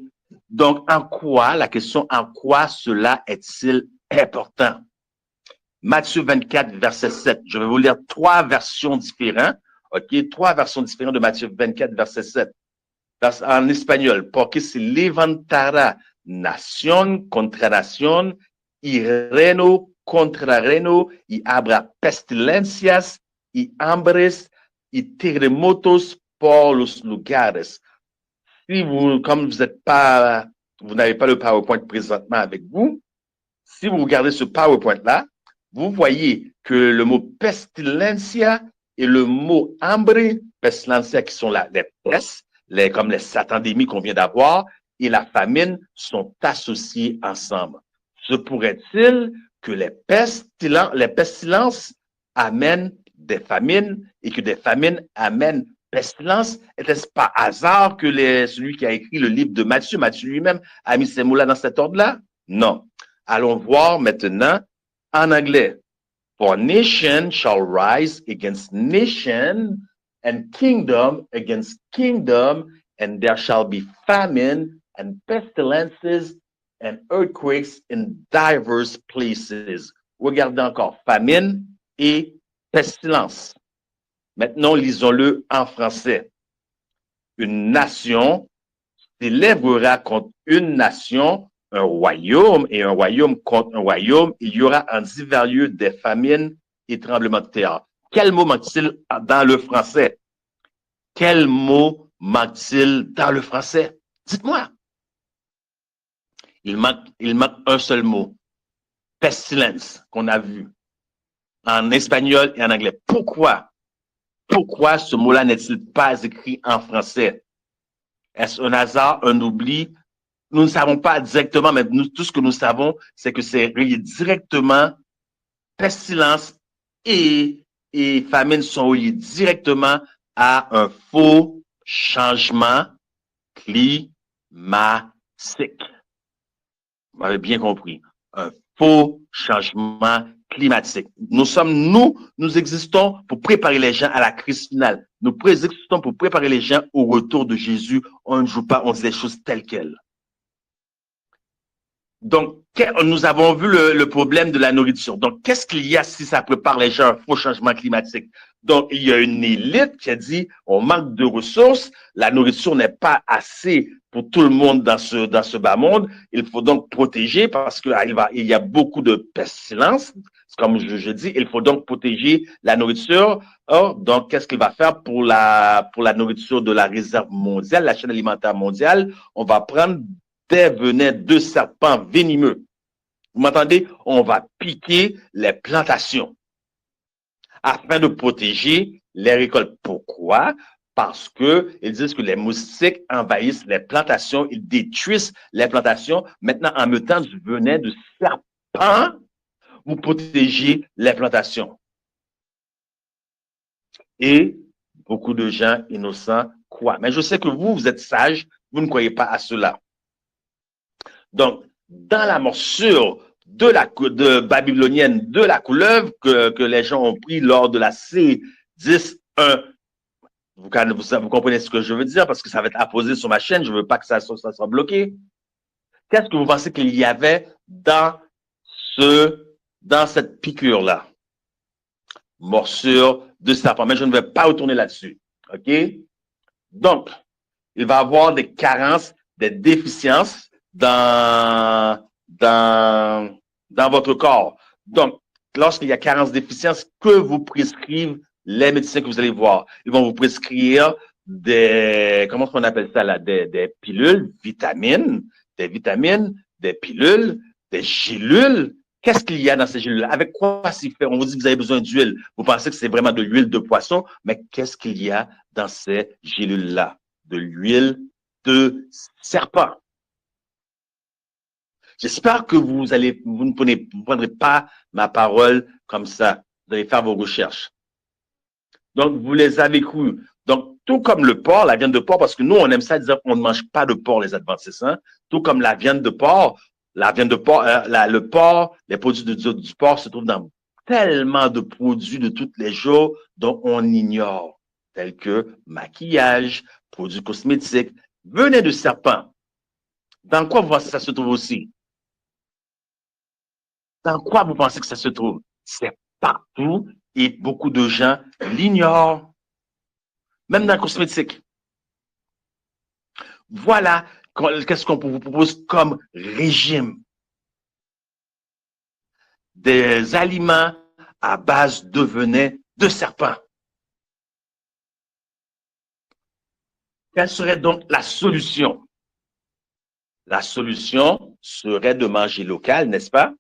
Donc, la question, en quoi cela est-il important? Matthieu 24, verset 7. Je vais vous lire 3 versions différentes. OK? 3 versions différentes de Matthieu 24, verset 7. En espagnol. Porque se levantará nación contra nación y reino contra reino y habrá pestilencias y hambres y terremotos por los lugares. Si comme vous n'avez pas le PowerPoint présentement avec vous, si vous regardez ce PowerPoint-là, vous voyez que le mot pestilencia et le mot hambre, pestilencia qui sont les pestes, comme les satandémies qu'on vient d'avoir, et la famine sont associés ensemble. Se pourrait-il que les pestilences amènent des famines et que des famines amènent pestilence? Était-ce pas hasard que celui qui a écrit le livre de Matthieu lui-même a mis ces mots-là dans cet ordre-là? Non. Allons voir maintenant en anglais. For nation shall rise against nation and kingdom against kingdom, and there shall be famine and pestilences and earthquakes in diverse places. Regardez encore, famine et pestilence. Maintenant, lisons-le en français. Une nation s'élèvera contre une nation, un royaume et un royaume contre un royaume. Il y aura en divers lieux des famines et tremblements de terre. Quel mot manque-t-il dans le français? Quel mot manque-t-il dans le français? Dites-moi. Il manque un seul mot. Pestilence, qu'on a vu en espagnol et en anglais. Pourquoi ce mot-là n'est-il pas écrit en français? Est-ce un hasard, un oubli? Nous ne savons pas directement, mais tout ce que nous savons, c'est que c'est relié directement. Pestilence et famine sont reliés directement à un faux changement climatique. Vous m'avez bien compris. Un faux changement climatique. Nous existons pour préparer les gens à la crise finale. Nous existons pour préparer les gens au retour de Jésus. On ne joue pas, on dit les choses telles quelles. Donc, nous avons vu le problème de la nourriture. Donc, qu'est-ce qu'il y a si ça prépare les gens à un faux changement climatique? Donc, il y a une élite qui a dit, on manque de ressources, la nourriture n'est pas assez pour tout le monde dans ce bas monde. Il faut donc protéger parce qu'il y a beaucoup de pestilence. Comme je dis, il faut donc protéger la nourriture. Or, donc, qu'est-ce qu'il va faire pour la nourriture de la réserve mondiale, la chaîne alimentaire mondiale? On va prendre des venins de serpents venimeux. Vous m'entendez? On va piquer les plantations afin de protéger les récoltes. Pourquoi? Parce que ils disent que les moustiques envahissent les plantations, ils détruisent les plantations. Maintenant, en mettant du venin de serpent, vous protégez les plantations. Et beaucoup de gens innocents croient. Mais je sais que vous êtes sages, vous ne croyez pas à cela. Donc, dans la morsure de babylonienne de la couleuvre que les gens ont pris lors de la C10-1, Vous comprenez ce que je veux dire? Parce que ça va être apposé sur ma chaîne. Je ne veux pas que ça soit bloqué. Qu'est-ce que vous pensez qu'il y avait dans cette piqûre-là? Morsure de serpent. Mais je ne vais pas retourner là-dessus. OK? Donc, il va y avoir des carences, des déficiences dans votre corps. Donc, lorsqu'il y a carence, déficience, que vous prescrivent les médecins que vous allez voir? Ils vont vous prescrire comment on appelle ça là? Des pilules, des vitamines, des pilules, des gélules. Qu'est-ce qu'il y a dans ces gélules? Avec quoi c'est fait? On vous dit que vous avez besoin d'huile. Vous pensez que c'est vraiment de l'huile de poisson, mais qu'est-ce qu'il y a dans ces gélules-là? De l'huile de serpent. J'espère que vous ne prendrez pas ma parole comme ça. Vous allez faire vos recherches. Donc, vous les avez crus. Donc, tout comme le porc, la viande de porc, parce que nous, on aime ça dire qu'on ne mange pas de porc, les adventistes, hein? Tout comme la viande de porc, le porc, les produits du porc se trouvent dans tellement de produits de tous les jours dont on ignore, tels que maquillage, produits cosmétiques, venin de serpent. Dans quoi vous pensez que ça se trouve aussi? Dans quoi vous pensez que ça se trouve? C'est partout et beaucoup de gens l'ignorent. Même dans le cosmétique. Voilà qu'est-ce qu'on vous propose comme régime. Des aliments à base de venin de serpent. Quelle serait donc la solution? La solution serait de manger local, n'est-ce pas?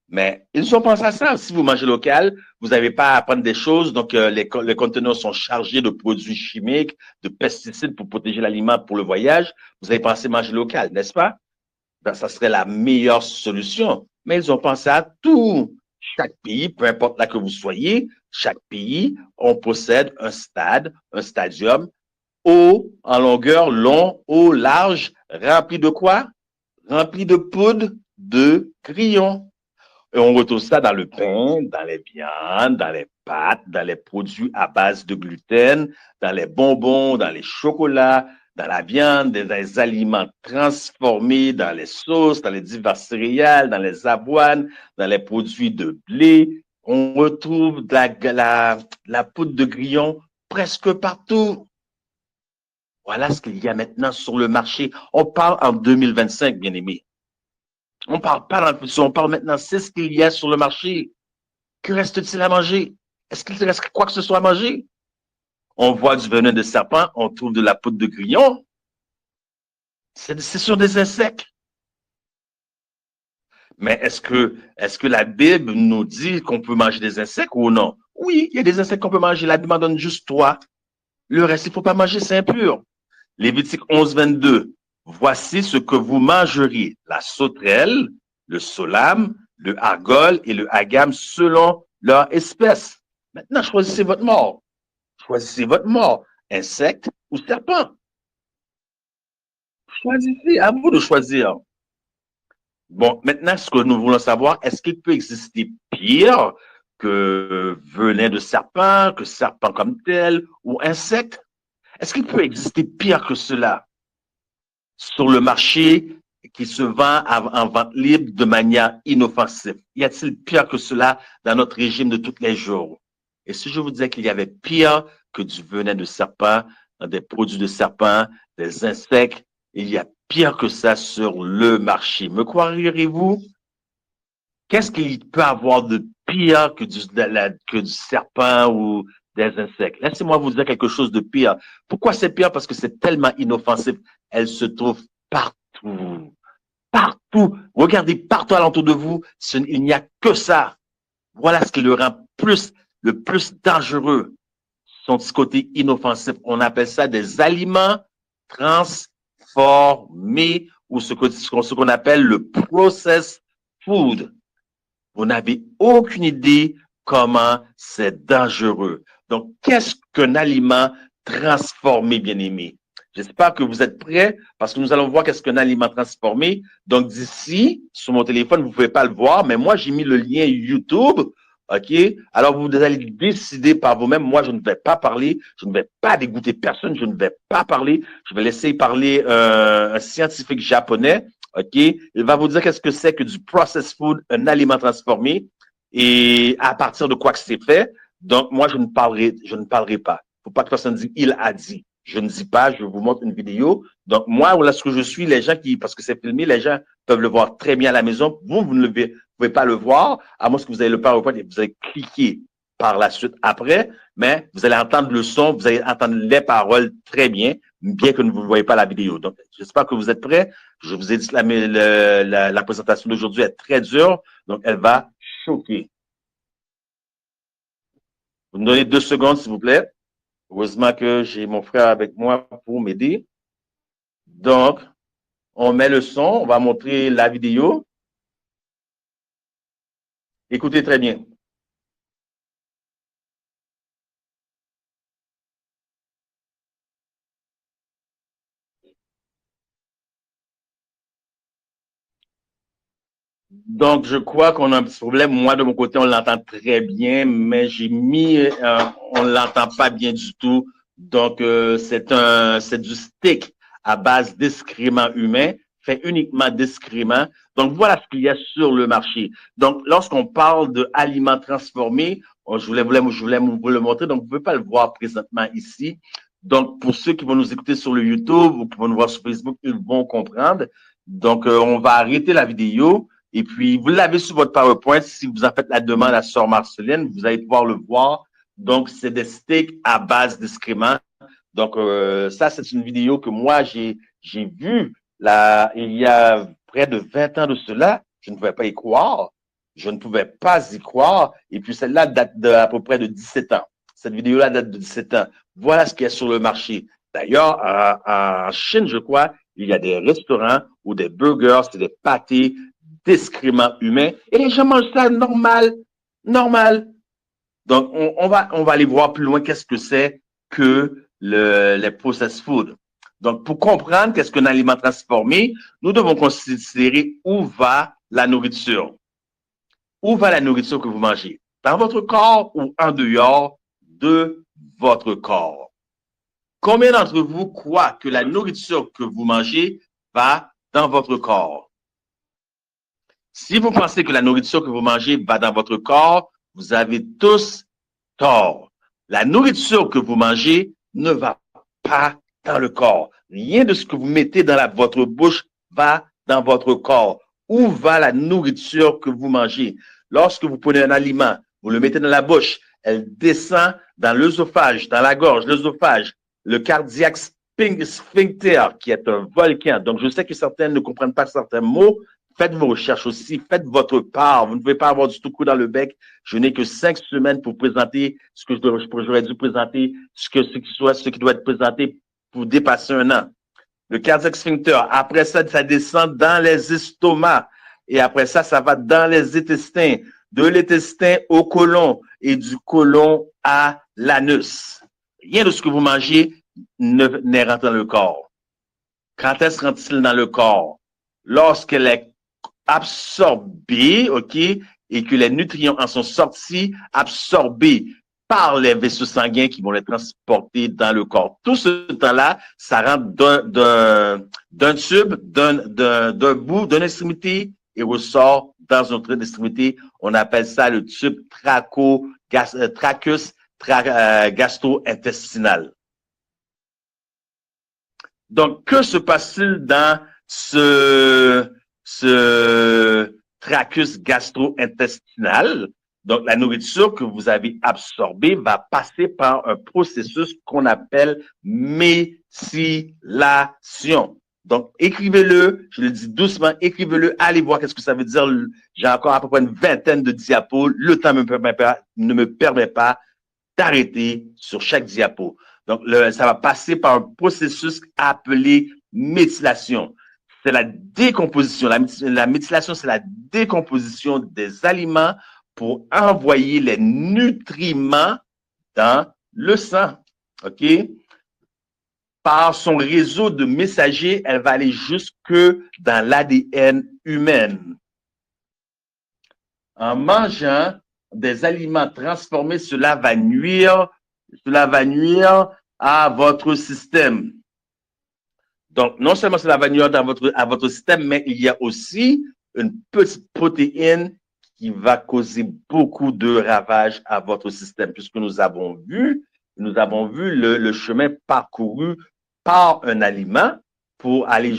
Mais ils ont pensé à ça. Si vous mangez local, vous n'avez pas à prendre des choses. Donc, les conteneurs sont chargés de produits chimiques, de pesticides pour protéger l'aliment pour le voyage. Vous avez pensé manger local, n'est-ce pas? Ben, ça serait la meilleure solution. Mais ils ont pensé à tout. Chaque pays, peu importe là que vous soyez, chaque pays, on possède un stadium, haut, en longueur, long, haut, large, rempli de quoi? Rempli de poudre de grillons. Et on retrouve ça dans le pain, dans les viandes, dans les pâtes, dans les produits à base de gluten, dans les bonbons, dans les chocolats, dans la viande, dans les aliments transformés, dans les sauces, dans les divers céréales, dans les avoines, dans les produits de blé. On retrouve la poudre de grillon presque partout. Voilà ce qu'il y a maintenant sur le marché. On parle en 2025, bien aimé. On parle pas dans le futur, on parle maintenant, c'est ce qu'il y a sur le marché. Que reste-t-il à manger? Est-ce qu'il reste quoi que ce soit à manger? On voit du venin de serpent, on trouve de la poudre de grillon. C'est sur des insectes. Mais est-ce que la Bible nous dit qu'on peut manger des insectes ou non? Oui, il y a des insectes qu'on peut manger. La Bible en donne juste 3. Le reste, il ne faut pas manger, c'est impur. Lévitique 11, 22. Voici ce que vous mangeriez, la sauterelle, le solam, le argol et le agame selon leur espèce. Maintenant, choisissez votre mort. Choisissez votre mort, insecte ou serpent. Choisissez, à vous de choisir. Bon, maintenant, ce que nous voulons savoir, est-ce qu'il peut exister pire que venin de serpent, que serpent comme tel, ou insecte? Est-ce qu'il peut exister pire que cela sur le marché qui se vend en vente libre de manière inoffensive? Y a-t-il pire que cela dans notre régime de tous les jours? Et si je vous disais qu'il y avait pire que du venin de serpent, dans des produits de serpent, des insectes, il y a pire que ça sur le marché. Me croiriez-vous? Qu'est-ce qu'il peut avoir de pire que du serpent ou des insectes? Laissez-moi vous dire quelque chose de pire. Pourquoi c'est pire? Parce que c'est tellement inoffensif. Elle se trouve partout. Partout. Regardez partout alentour de vous. Il n'y a que ça. Voilà ce qui le rend le plus dangereux. Son petit côté inoffensif. On appelle ça des aliments transformés ou ce qu'on appelle le processed food. Vous n'avez aucune idée comment c'est dangereux. Donc, qu'est-ce qu'un aliment transformé, bien-aimé? J'espère que vous êtes prêts parce que nous allons voir qu'est-ce qu'un aliment transformé. Donc, d'ici, sur mon téléphone, vous ne pouvez pas le voir, mais moi, j'ai mis le lien YouTube OK? Alors, vous allez décider par vous-même. Moi, je ne vais pas parler. Je ne vais pas dégoûter personne. Je ne vais pas parler. Je vais laisser parler un scientifique japonais. OK? Il va vous dire qu'est-ce que c'est que du processed food, un aliment transformé et à partir de quoi que c'est fait. Donc, moi, je ne parlerai pas. Faut pas que personne dise il a dit. Je ne dis pas, je vous montre une vidéo. Donc, moi, là, ce que je suis, les gens qui, parce que c'est filmé, les gens peuvent le voir très bien à la maison. Vous ne pouvez pas le voir, à moins que vous ayez le PowerPoint et vous allez cliquer par la suite après, mais vous allez entendre le son, vous allez entendre les paroles très bien, bien que vous ne voyez pas la vidéo. Donc, j'espère que vous êtes prêts. Je vous ai dit que la présentation d'aujourd'hui est très dure, donc elle va choquer. Vous me donnez 2 secondes, s'il vous plaît. Heureusement que j'ai mon frère avec moi pour m'aider. Donc, on met le son, on va montrer la vidéo. Écoutez très bien. Donc, je crois qu'on a un petit problème. Moi, de mon côté, on l'entend très bien, mais on ne l'entend pas bien du tout. Donc, c'est du steak à base d'excréments humains, fait uniquement d'excréments. Donc, voilà ce qu'il y a sur le marché. Donc, lorsqu'on parle d'aliments transformés, je voulais vous le montrer. Donc, vous ne pouvez pas le voir présentement ici. Donc, pour ceux qui vont nous écouter sur le YouTube ou qui vont nous voir sur Facebook, ils vont comprendre. Donc, on va arrêter la vidéo. Et puis, vous l'avez sur votre PowerPoint. Si vous en faites la demande à Sœur Marceline, vous allez pouvoir le voir. Donc, c'est des steaks à base d'excréments. Donc, ça, c'est une vidéo que moi, j'ai vue là, il y a près de 20 ans de cela. Je ne pouvais pas y croire. Je ne pouvais pas y croire. Et puis, celle-là date à peu près de 17 ans. Cette vidéo-là date de 17 ans. Voilà ce qu'il y a sur le marché. D'ailleurs, en Chine, je crois, il y a des restaurants où des burgers, c'est des pâtés, d'excréments humains. Et les gens mangent ça normal. Normal. Donc, on va aller voir plus loin qu'est-ce que c'est que les processed food. Donc, pour comprendre qu'est-ce qu'un aliment transformé, nous devons considérer où va la nourriture. Où va la nourriture que vous mangez? Dans votre corps ou en dehors de votre corps? Combien d'entre vous croient que la nourriture que vous mangez va dans votre corps? Si vous pensez que la nourriture que vous mangez va dans votre corps, vous avez tous tort. La nourriture que vous mangez ne va pas dans le corps. Rien de ce que vous mettez dans votre bouche va dans votre corps. Où va la nourriture que vous mangez? Lorsque vous prenez un aliment, vous le mettez dans la bouche, elle descend dans l'œsophage, dans la gorge, l'œsophage, le cardiaque sphincter, qui est un volcan. Donc, je sais que certains ne comprennent pas certains mots. Faites vos recherches aussi, faites votre part. Vous ne pouvez pas avoir du tout coup dans le bec. Je n'ai que 5 semaines pour présenter ce que j'aurais dû présenter, ce qui doit être présenté pour dépasser un an. Le cardiaque sphincter, après ça, ça descend dans les estomacs. Et après ça, ça va dans les intestins. De l'intestin au côlon et du côlon à l'anus. Rien de ce que vous mangez n'est rentré dans le corps. Quand est-ce rentre-t-il dans le corps? Lorsqu'elle est absorbée, OK, et que les nutriments en sont sortis, absorbés par les vaisseaux sanguins qui vont les transporter dans le corps. Tout ce temps-là, ça rentre d'un tube, d'un bout, d'une extrémité et ressort dans une autre extrémité. On appelle ça le tube trachus gastro-intestinal. Donc, que se passe-t-il dans ce trachus gastro-intestinal? Donc, la nourriture que vous avez absorbée va passer par un processus qu'on appelle méthylation. Donc, écrivez-le, je le dis doucement, écrivez-le, allez voir qu'est-ce que ça veut dire. J'ai encore à peu près une vingtaine de diapos. Le temps ne me permet pas d'arrêter sur chaque diapo. Donc, ça va passer par un processus appelé méthylation. C'est la décomposition. La méthylation, c'est la décomposition des aliments pour envoyer les nutriments dans le sang. OK? Par son réseau de messagers, elle va aller jusque dans l'ADN humain. En mangeant des aliments transformés, cela va nuire à votre système. Donc, non seulement cela va nuire à votre système, mais il y a aussi une petite protéine qui va causer beaucoup de ravages à votre système, puisque nous avons vu le chemin parcouru par un aliment pour aller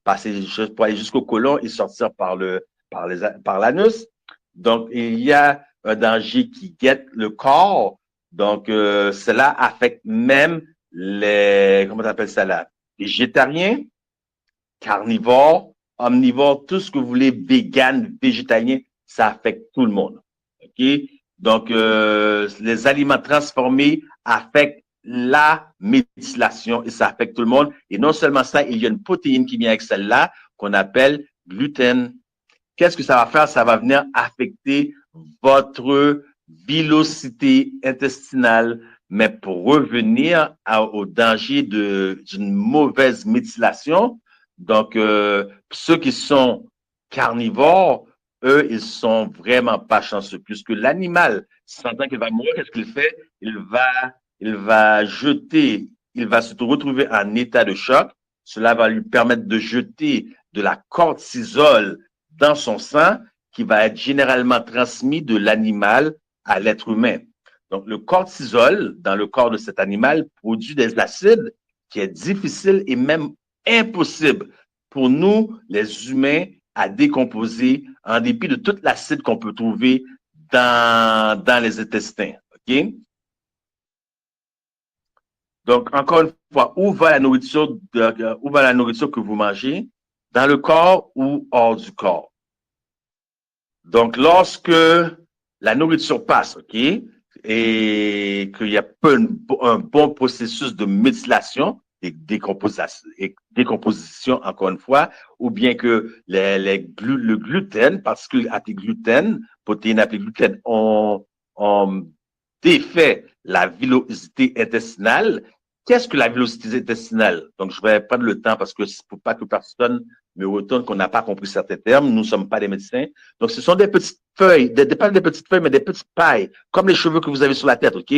pour aller jusqu'au côlon et sortir par l'anus. Donc, il y a un danger qui guette le corps. Donc, cela affecte même comment on appelle ça là? Végétariens, carnivores, omnivores, tout ce que vous voulez, vegan, végétalien, ça affecte tout le monde. OK? Donc, les aliments transformés affectent la méthylation et ça affecte tout le monde. Et non seulement ça, il y a une protéine qui vient avec celle-là qu'on appelle gluten. Qu'est-ce que ça va faire? Ça va venir affecter votre villosité intestinale. Mais pour revenir au danger d'une mauvaise méthylation, donc ceux qui sont carnivores, eux, ils sont vraiment pas chanceux, puisque l'animal, sentant qu'il va mourir, qu'est-ce qu'il fait? Il va se retrouver en état de choc. Cela va lui permettre de jeter de la cortisol dans son sang, qui va être généralement transmis de l'animal à l'être humain. Donc, le cortisol, dans le corps de cet animal, produit des acides qui est difficile et même impossible pour nous, les humains, à décomposer en dépit de toute l'acide qu'on peut trouver dans les intestins. OK? Donc, encore une fois, où va la nourriture que vous mangez? Dans le corps ou hors du corps? Donc, lorsque la nourriture passe, OK, et qu'il n'y a pas un bon processus de méthylation et décomposition, encore une fois, ou bien que le gluten, particule appelée gluten, protéine appelée gluten, on défait la villosité intestinale. Qu'est-ce que la villosité intestinale? Donc, je vais prendre le temps parce que c'est pour pas que personne me retourne qu'on n'a pas compris certains termes. Nous ne sommes pas des médecins. Donc, ce sont des petites feuilles, pas des petites feuilles, mais des petites pailles, comme les cheveux que vous avez sur la tête, OK?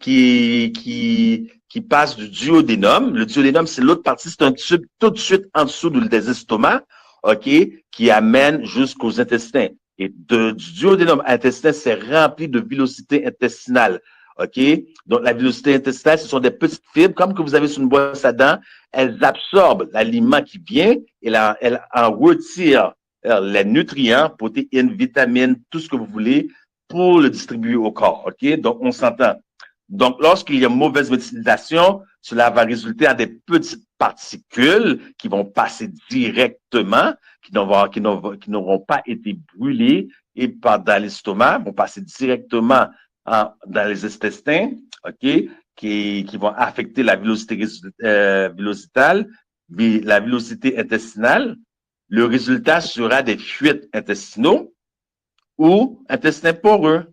Qui passent du duodénum. Le duodénum, c'est l'autre partie, c'est un tube tout de suite en dessous des estomacs, OK? Qui amène jusqu'aux intestins. Et du duodénum à l'intestin, c'est rempli de villosité intestinale. OK? Donc, la villosité intestinale, ce sont des petites fibres, comme que vous avez sur une brosse à dents. Elles absorbent l'aliment qui vient et elles en retirent les nutriments, protéines, vitamines, tout ce que vous voulez pour le distribuer au corps. OK? Donc, on s'entend. Donc, lorsqu'il y a mauvaise méthylation, cela va résulter en des petites particules qui vont passer directement, qui n'auront pas été brûlées et dans l'estomac, vont passer directement dans les intestins, OK, qui vont affecter la villosité la villosité intestinale. Le résultat sera des fuites intestinaux ou intestins poreux.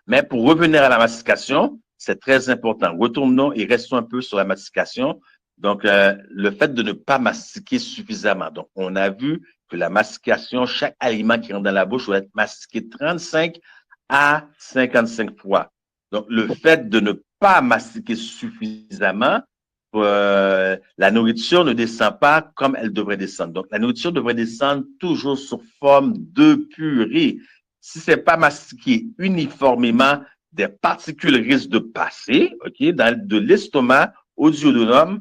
Mais pour revenir à la mastication, c'est très important. Retournons et restons un peu sur la mastication. Donc, le fait de ne pas mastiquer suffisamment. Donc, on a vu que la mastication, chaque aliment qui rentre dans la bouche doit être mastiqué 35 à 55 fois. Donc, le fait de ne pas mastiquer suffisamment, la nourriture ne descend pas comme elle devrait descendre. Donc, la nourriture devrait descendre toujours sous forme de purée. Si c'est pas mastiqué uniformément, des particules risquent de passer, OK, de l'estomac au duodénum,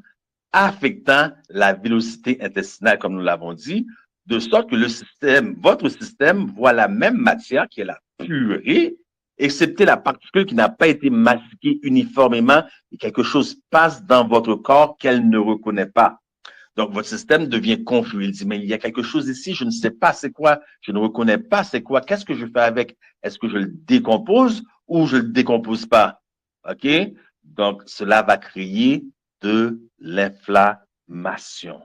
affectant la villosité intestinale, comme nous l'avons dit, de sorte que votre système voit la même matière qui est la purée, excepté la particule qui n'a pas été mastiquée uniformément et quelque chose passe dans votre corps qu'elle ne reconnaît pas. Donc, votre système devient confus. Il dit, mais il y a quelque chose ici, je ne sais pas c'est quoi, je ne reconnais pas c'est quoi, qu'est-ce que je fais avec? Est-ce que je le décompose ou je ne le décompose pas? OK? Donc, cela va créer de l'inflammation.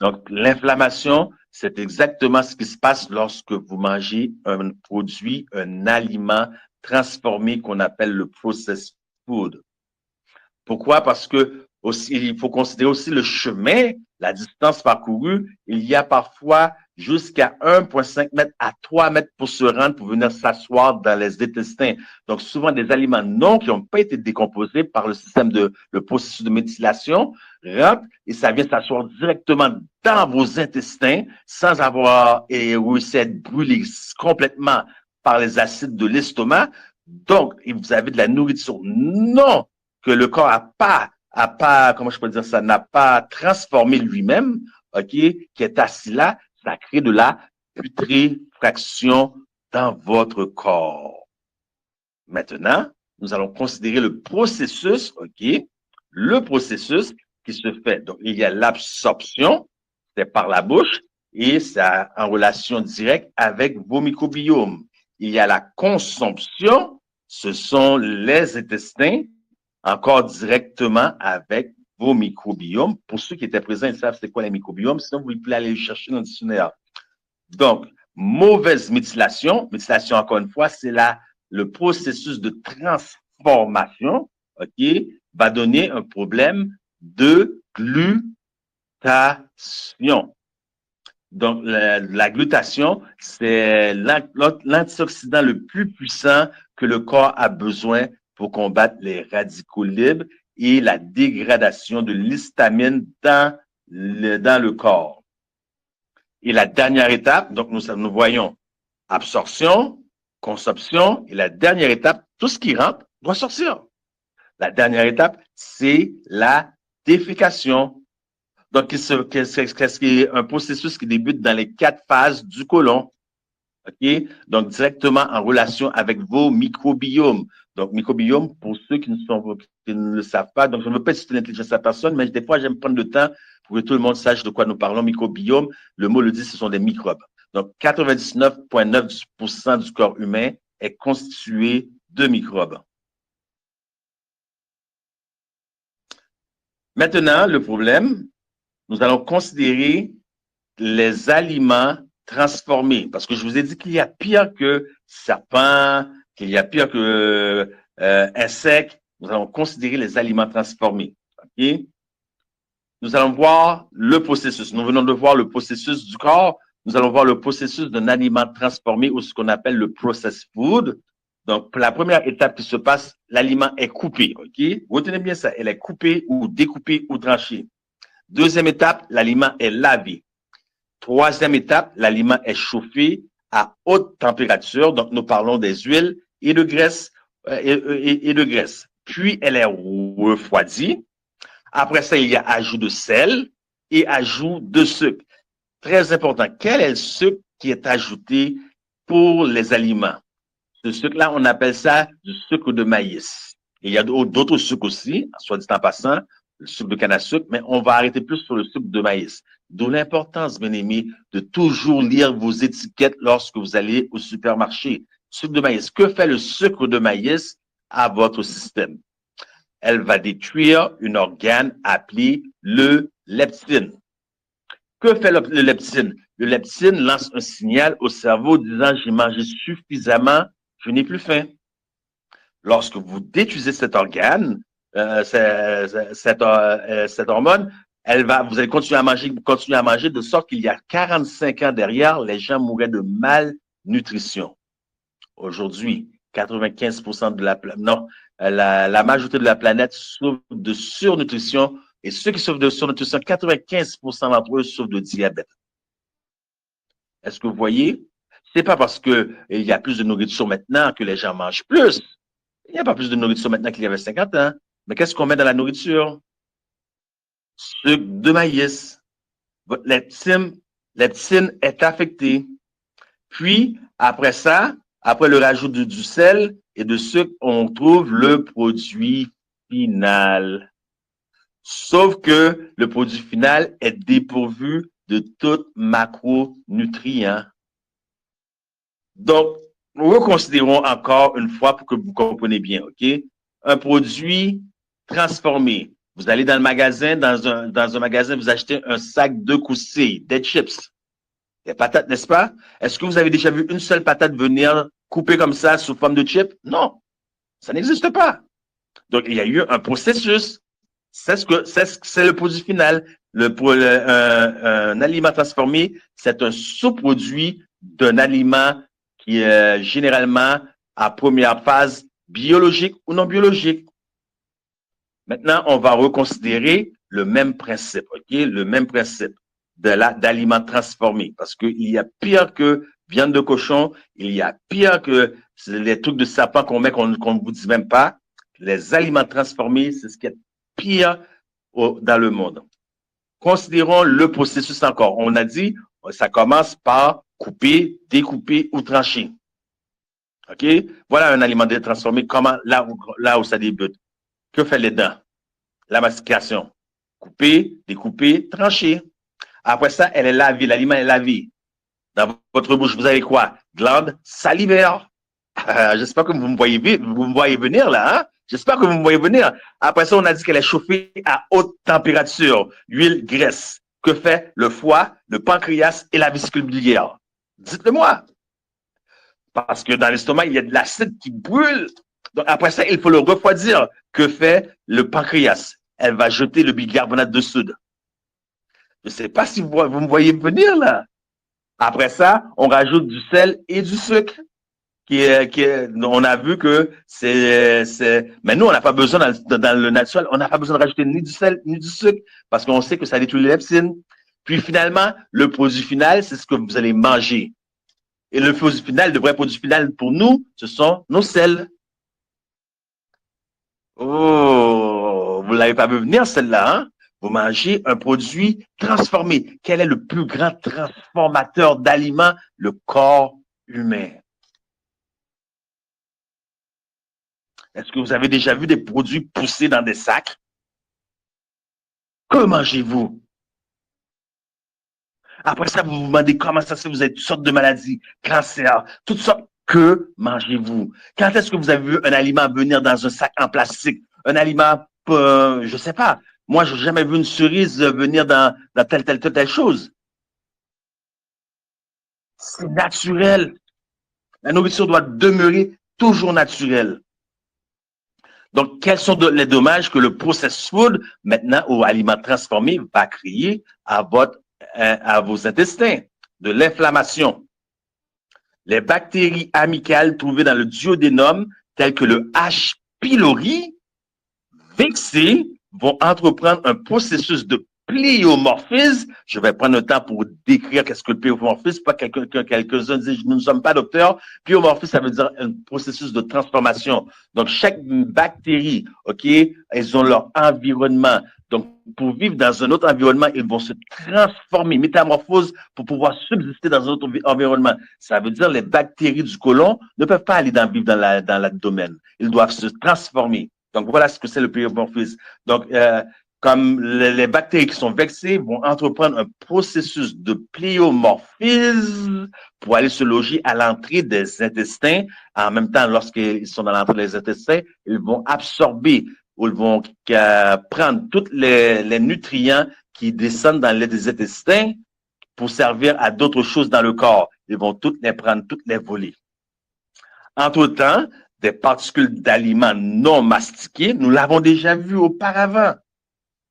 Donc, l'inflammation, c'est exactement ce qui se passe lorsque vous mangez un produit, un aliment transformé qu'on appelle le processed food. Pourquoi? Parce que aussi, il faut considérer aussi le chemin la distance parcourue, il y a parfois jusqu'à 1,5 mètres à 3 mètres pour se rendre, pour venir s'asseoir dans les intestins. Donc, souvent, des aliments non qui n'ont pas été décomposés par le processus de méthylation rentrent et ça vient s'asseoir directement dans vos intestins sans avoir réussi à être brûlé complètement par les acides de l'estomac. Donc, vous avez de la nourriture non que le corps a pas, comment je peux dire ça, n'a pas transformé lui-même, OK, qui est assis là, ça crée de la putréfaction dans votre corps. Maintenant, nous allons considérer le processus, OK, le processus qui se fait. Donc, il y a l'absorption, c'est par la bouche, et ça en relation directe avec vos microbiomes. Il y a la consomption, ce sont les intestins, encore directement avec vos microbiomes. Pour ceux qui étaient présents, ils savent c'est quoi les microbiomes, sinon vous pouvez aller les chercher dans le dictionnaire. Donc, mauvaise méthylation. Méthylation, encore une fois, c'est le processus de transformation, OK, va donner un problème de glutation. Donc, la glutation, c'est l'antioxydant le plus puissant que le corps a besoin pour combattre les radicaux libres et la dégradation de l'histamine dans le corps. Et la dernière étape, donc nous voyons absorption, consomption, et la dernière étape, tout ce qui rentre doit sortir. La dernière étape, c'est la défécation. Donc, c'est un processus qui débute dans les 4 phases du côlon. OK? Donc, directement en relation avec vos microbiomes. Donc, microbiome, pour ceux qui ne le savent pas, donc je ne veux pas citer l'intelligence de la personne, mais des fois, j'aime prendre le temps pour que tout le monde sache de quoi nous parlons. Microbiome, le mot le dit, ce sont des microbes. Donc, 99,9% du corps humain est constitué de microbes. Maintenant, le problème, nous allons considérer les aliments transformés. Parce que je vous ai dit qu'il y a pire que serpent, qu'il y a pire que insectes. Nous allons considérer les aliments transformés. OK? Nous allons voir le processus. Nous venons de voir le processus du corps. Nous allons voir le processus d'un aliment transformé ou ce qu'on appelle le processed food. Donc, pour la première étape qui se passe, l'aliment est coupé. OK? Retenez bien ça. Elle est coupée ou découpée ou tranchée. Deuxième étape, l'aliment est lavé. Troisième étape, l'aliment est chauffé à haute température. Donc, nous parlons des huiles et de graisse. Puis, elle est refroidie. Après ça, il y a ajout de sel et ajout de sucre. Très important. Quel est le sucre qui est ajouté pour les aliments? Ce sucre-là, on appelle ça du sucre de maïs. Il y a d'autres sucres aussi, soit dit en passant, le sucre de canne à sucre, mais on va arrêter plus sur le sucre de maïs. D'où l'importance, bien aimé, de toujours lire vos étiquettes lorsque vous allez au supermarché. Sucre de maïs. Que fait le sucre de maïs à votre système? Elle va détruire un organe appelé le leptine. Que fait le leptine? Le leptine lance un signal au cerveau disant « j'ai mangé suffisamment, je n'ai plus faim ». Lorsque vous détruisez cet organe, cette hormone, vous allez continuer à manger de sorte qu'il y a 45 ans derrière, les gens mouraient de malnutrition. Aujourd'hui, 95% de la majorité de la planète souffre de surnutrition et ceux qui souffrent de surnutrition, 95% d'entre eux souffrent de diabète. Est-ce que vous voyez? C'est pas parce qu'il y a plus de nourriture maintenant que les gens mangent plus. Il n'y a pas plus de nourriture maintenant qu'il y avait 50 ans. Mais qu'est-ce qu'on met dans la nourriture? Sucre de maïs. Votre leptine est affectée. Puis, après ça, après le rajout du sel et de sucre, on trouve le produit final. Sauf que le produit final est dépourvu de tout macronutriments. Donc, nous reconsidérons encore une fois pour que vous compreniez bien, OK? Un produit transformé. Vous allez dans le magasin, dans un magasin, vous achetez un sac de croustilles, des chips, des patates, n'est-ce pas? Est-ce que vous avez déjà vu une seule patate venir couper comme ça sous forme de chip? Non, ça n'existe pas. Donc, il y a eu un processus. C'est le produit final. Un aliment transformé, c'est un sous-produit d'un aliment qui est généralement à première phase biologique ou non biologique. Maintenant, on va reconsidérer le même principe, OK? Le même principe d'aliments transformés. Parce qu'il y a pire que viande de cochon, il y a pire que les trucs de sapin qu'on met, qu'on ne vous dit même pas. Les aliments transformés, c'est ce qui est pire dans le monde. Considérons le processus encore. On a dit, ça commence par couper, découper ou trancher. OK? Voilà un aliment transformé, là où ça débute. Que fait les dents? La mastication. Couper, découper, trancher. Après ça, elle est lavée. L'aliment est lavé. Dans votre bouche, vous avez quoi? Glande salivaire. J'espère que vous me voyez venir là. Hein? J'espère que vous me voyez venir. Après ça, on a dit qu'elle est chauffée à haute température. Huile, graisse. Que fait le foie, le pancréas et la vésicule biliaire? Dites-le-moi. Parce que dans l'estomac, il y a de l'acide qui brûle. Donc, après ça, il faut le refroidir. Que fait le pancréas? Elle va jeter le bicarbonate de soude. Je ne sais pas si vous me voyez venir là. Après ça, on rajoute du sel et du sucre. On a vu que mais nous, on n'a pas besoin dans le naturel, on n'a pas besoin de rajouter ni du sel ni du sucre parce qu'on sait que ça détruit les leptines. Puis finalement, le produit final, c'est ce que vous allez manger. Et le produit final, le vrai produit final pour nous, ce sont nos sels. Oh, vous ne l'avez pas vu venir celle-là, hein? Vous mangez un produit transformé. Quel est le plus grand transformateur d'aliments? Le corps humain. Est-ce que vous avez déjà vu des produits poussés dans des sacs? Que mangez-vous? Après ça, vous vous demandez comment ça se fait, vous avez toutes sortes de maladies, cancer, toutes sortes. Que mangez-vous? Quand est-ce que vous avez vu un aliment venir dans un sac en plastique? Un aliment, je ne sais pas. Moi, je n'ai jamais vu une cerise venir dans telle chose. C'est naturel. La nourriture doit demeurer toujours naturelle. Donc, quels sont les dommages que le processed food, maintenant, aux aliments transformés, va créer à vos intestins? De l'inflammation. Les bactéries amicales trouvées dans le duodénum, telles que le H. pylori, vexées, vont entreprendre un processus de pléomorphisme. Je vais prendre le temps pour décrire qu'est-ce que le pléomorphisme, pas quelques-uns disent, nous ne sommes pas docteurs. Pléomorphisme, ça veut dire un processus de transformation. Donc, chaque bactérie, OK, elles ont leur environnement. Donc, pour vivre dans un autre environnement, ils vont se transformer, métamorphose, pour pouvoir subsister dans un autre environnement. Ça veut dire que les bactéries du côlon ne peuvent pas aller vivre dans l'abdomen. Ils doivent se transformer. Donc, voilà ce que c'est le pléomorphisme. Donc, comme les bactéries qui sont vexées vont entreprendre un processus de pléomorphisme pour aller se loger à l'entrée des intestins. En même temps, lorsqu'ils sont dans l'entrée des intestins, ils vont absorber ou ils vont prendre tous les nutriments qui descendent dans les intestins pour servir à d'autres choses dans le corps. Ils vont toutes les prendre, toutes les voler. Entre-temps, des particules d'aliments non mastiqués, nous l'avons déjà vu auparavant.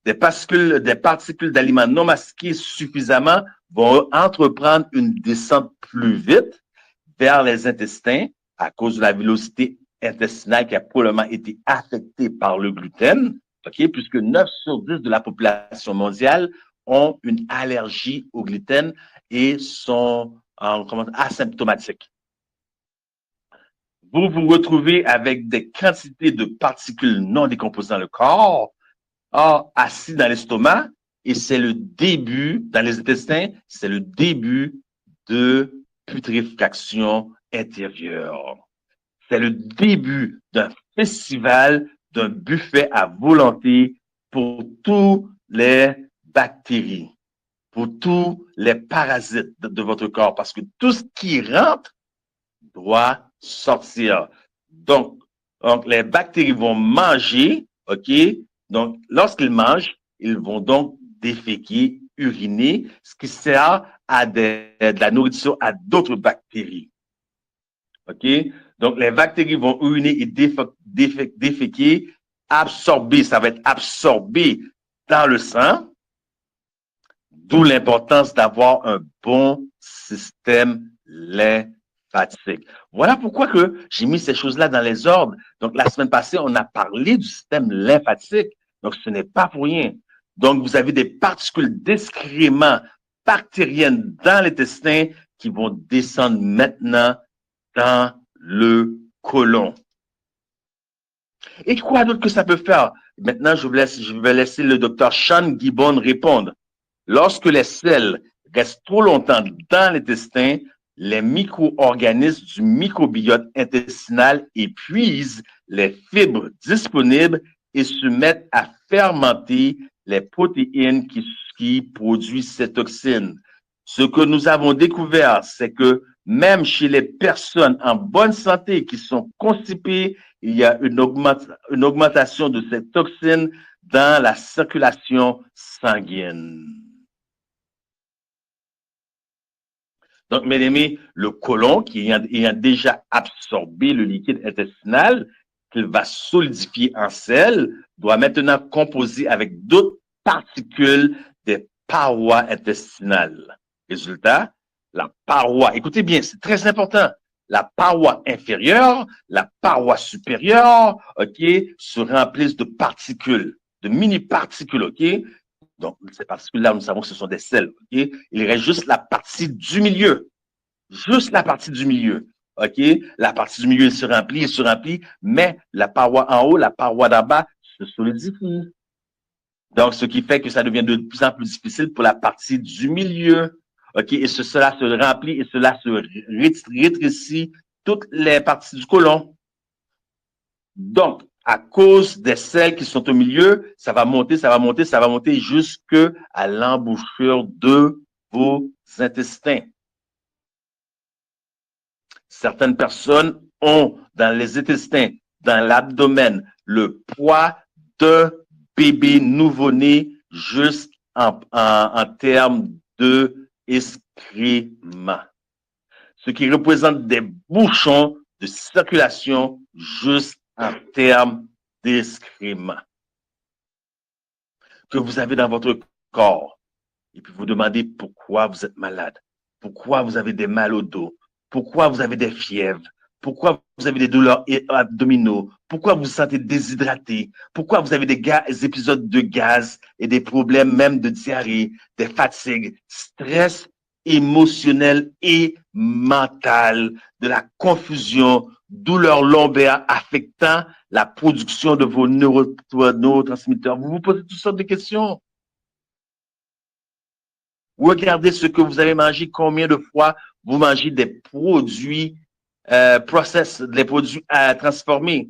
Des particules d'aliments non mastiqués suffisamment vont entreprendre une descente plus vite vers les intestins à cause de la vélocité intestinale qui a probablement été affectée par le gluten, okay, puisque 9 sur 10 de la population mondiale ont une allergie au gluten et sont asymptomatiques. Vous vous retrouvez avec des quantités de particules non décomposées dans le corps, assis dans l'estomac, et c'est le début, dans les intestins, c'est le début de putréfaction intérieure. C'est le début d'un festival, d'un buffet à volonté pour tous les bactéries, pour tous les parasites de votre corps, parce que tout ce qui rentre doit sortir. Donc les bactéries vont manger, OK? Donc, lorsqu'ils mangent, ils vont donc déféquer, uriner, ce qui sert à de la nourriture à d'autres bactéries. OK? Donc, les bactéries vont uriner et déféquer absorbé, ça va être absorbé dans le sang, d'où l'importance d'avoir un bon système lymphatique. Voilà pourquoi que j'ai mis ces choses-là dans les ordres. Donc, la semaine passée, on a parlé du système lymphatique. Donc, ce n'est pas pour rien. Donc, vous avez des particules d'excréments bactériennes dans l'intestin qui vont descendre maintenant dans le côlon. Et quoi d'autre que ça peut faire? Maintenant, je vais laisser le docteur Sean Gibbon répondre. Lorsque les selles restent trop longtemps dans l'intestin, les micro-organismes du microbiote intestinal épuisent les fibres disponibles et se mettent à fermenter les protéines qui produisent ces toxines. Ce que nous avons découvert, c'est que même chez les personnes en bonne santé qui sont constipées, il y a une augmentation de ces toxines dans la circulation sanguine. Donc, mes amis, le côlon, qui ayant déjà absorbé le liquide intestinal, qu'il va solidifier en sel, doit maintenant composer avec d'autres particules des parois intestinales. Résultat, la paroi, écoutez bien, c'est très important, la paroi inférieure, la paroi supérieure, OK, se remplissent de particules, de mini-particules, OK? Donc, ces particules-là, nous savons que ce sont des sels, OK? Il reste juste la partie du milieu. Juste la partie du milieu, OK? La partie du milieu, elle se remplit, mais la paroi en haut, la paroi d'en bas se solidifie. Donc, ce qui fait que ça devient de plus en plus difficile pour la partie du milieu, OK? Et cela se remplit et cela se rétrécit toutes les parties du côlon. Donc, à cause des sels qui sont au milieu, ça va monter jusqu'à l'embouchure de vos intestins. Certaines personnes ont dans les intestins, dans l'abdomen, le poids d'un bébé nouveau-né juste en termes d'excréments. Ce qui représente des bouchons de circulation juste en termes d'excréments que vous avez dans votre corps. Et puis vous demandez pourquoi vous êtes malade, pourquoi vous avez des mal au dos, pourquoi vous avez des fièvres, pourquoi vous avez des douleurs abdominaux, pourquoi vous vous sentez déshydraté, pourquoi vous avez des épisodes de gaz et des problèmes même de diarrhée, des fatigues, stress émotionnel et mental, de la confusion, douleurs lombaires affectant la production de vos neurotransmetteurs. Vous vous posez toutes sortes de questions. Regardez ce que vous avez mangé, combien de fois vous mangez des produits des produits transformés.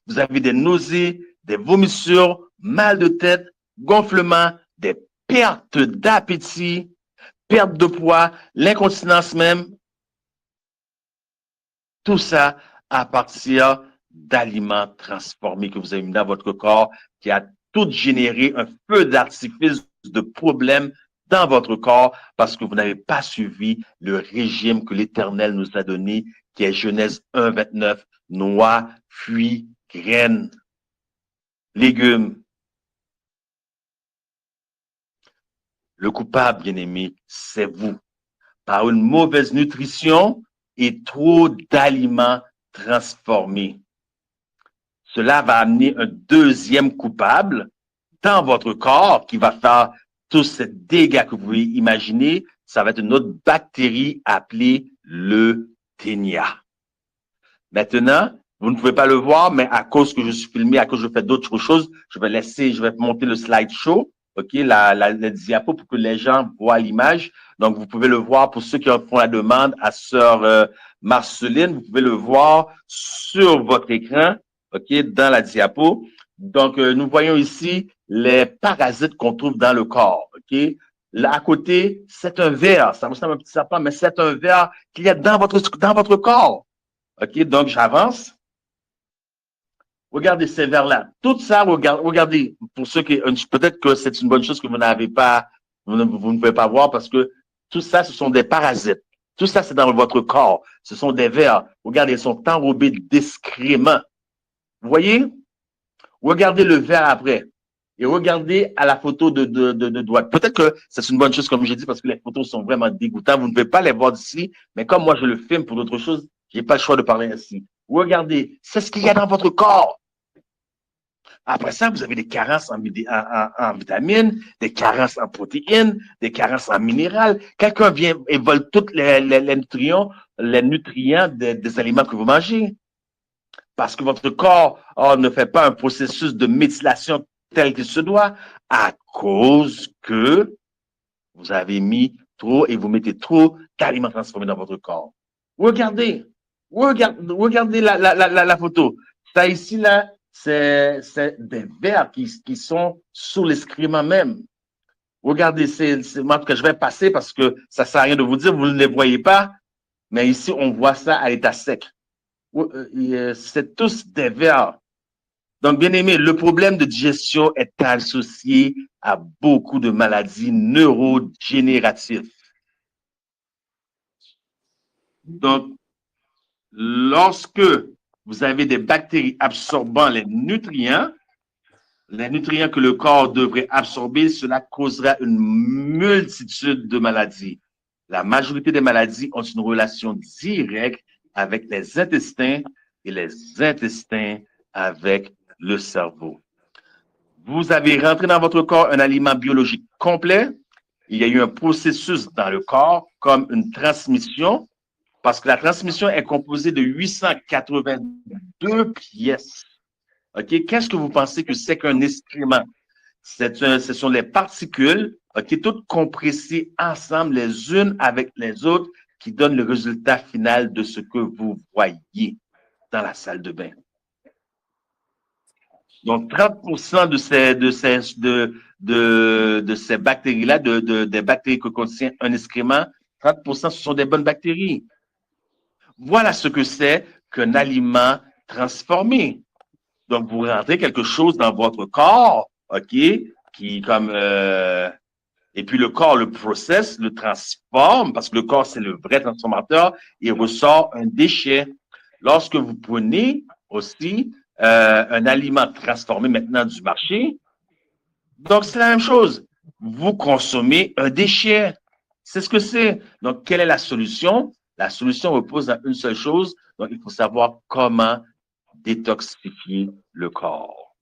Vous avez des nausées, des vomissures, mal de tête, gonflement, des pertes d'appétit, perte de poids, l'incontinence même. Tout ça à partir d'aliments transformés que vous avez mis dans votre corps, qui a tout généré un feu d'artifice de problèmes dans votre corps parce que vous n'avez pas suivi le régime que l'Éternel nous a donné, qui est Genèse 1, 29, noix, fruits, graines, légumes. Le coupable, bien-aimé, c'est vous. Par une mauvaise nutrition et trop d'aliments transformés. Cela va amener un deuxième coupable dans votre corps qui va faire tous ces dégâts que vous pouvez imaginer. Ça va être une autre bactérie appelée le ténia. Maintenant, vous ne pouvez pas le voir, mais à cause que je suis filmé, à cause que je fais d'autres choses, je vais monter le slideshow, OK, la diapo pour que les gens voient l'image. Donc, vous pouvez le voir pour ceux qui font la demande à sœur Marceline, vous pouvez le voir sur votre écran, OK, dans la diapo. Donc, nous voyons ici les parasites qu'on trouve dans le corps, OK? Là, à côté, c'est un ver. Ça ressemble à un petit serpent, mais c'est un ver qu'il y a dans votre corps. OK? Donc, j'avance. Regardez ces vers-là. Tout ça, regardez, pour ceux qui, peut-être que c'est une bonne chose que vous n'avez pas, vous ne pouvez pas voir parce que tout ça, ce sont des parasites. Tout ça, c'est dans votre corps. Ce sont des vers. Regardez, ils sont enrobés d'excréments. Vous voyez? Regardez le verre après. Et regardez à la photo de droite. Peut-être que c'est une bonne chose, comme j'ai dit, parce que les photos sont vraiment dégoûtantes. Vous ne pouvez pas les voir d'ici, mais comme moi, je le filme pour d'autres choses, je n'ai pas le choix de parler ainsi. Regardez, c'est ce qu'il y a dans votre corps. Après ça, vous avez des carences en vitamines, des carences en protéines, des carences en minérales. Quelqu'un vient et vole tous les nutriments des aliments que vous mangez. Parce que votre corps ne fait pas un processus de méthylation tel qu'il se doit à cause que vous avez mis trop et vous mettez trop d'aliments transformés dans votre corps. Regardez la photo. Ça ici, là, c'est des vers qui sont sous l'excrément même. Regardez, moi, que je vais passer parce que ça ne sert à rien de vous dire, vous ne les voyez pas, mais ici, on voit ça à l'état sec. C'est tous des vers. Donc, bien aimé, le problème de digestion est associé à beaucoup de maladies neurodégénératives. Donc, lorsque vous avez des bactéries absorbant les nutriments que le corps devrait absorber, cela causera une multitude de maladies. La majorité des maladies ont une relation directe avec les intestins et les intestins avec le cerveau. Vous avez rentré dans votre corps un aliment biologique complet. Il y a eu un processus dans le corps comme une transmission, parce que la transmission est composée de 882 pièces. OK? Qu'est-ce que vous pensez que c'est qu'un excrément? Ce sont les particules, OK, toutes compressées ensemble les unes avec les autres qui donnent le résultat final de ce que vous voyez dans la salle de bain. Donc, 30% de ces bactéries-là, des bactéries que contient un excrément, 30%, ce sont des bonnes bactéries. Voilà ce que c'est qu'un aliment transformé. Donc, vous rentrez quelque chose dans votre corps, OK, qui comme... et puis le corps le processe, le transforme, parce que le corps, c'est le vrai transformateur, et ressort un déchet. Lorsque vous prenez aussi un aliment transformé maintenant du marché, donc c'est la même chose. Vous consommez un déchet. C'est ce que c'est. Donc, quelle est la solution? La solution repose dans une seule chose. Donc, il faut savoir comment détoxifier le corps.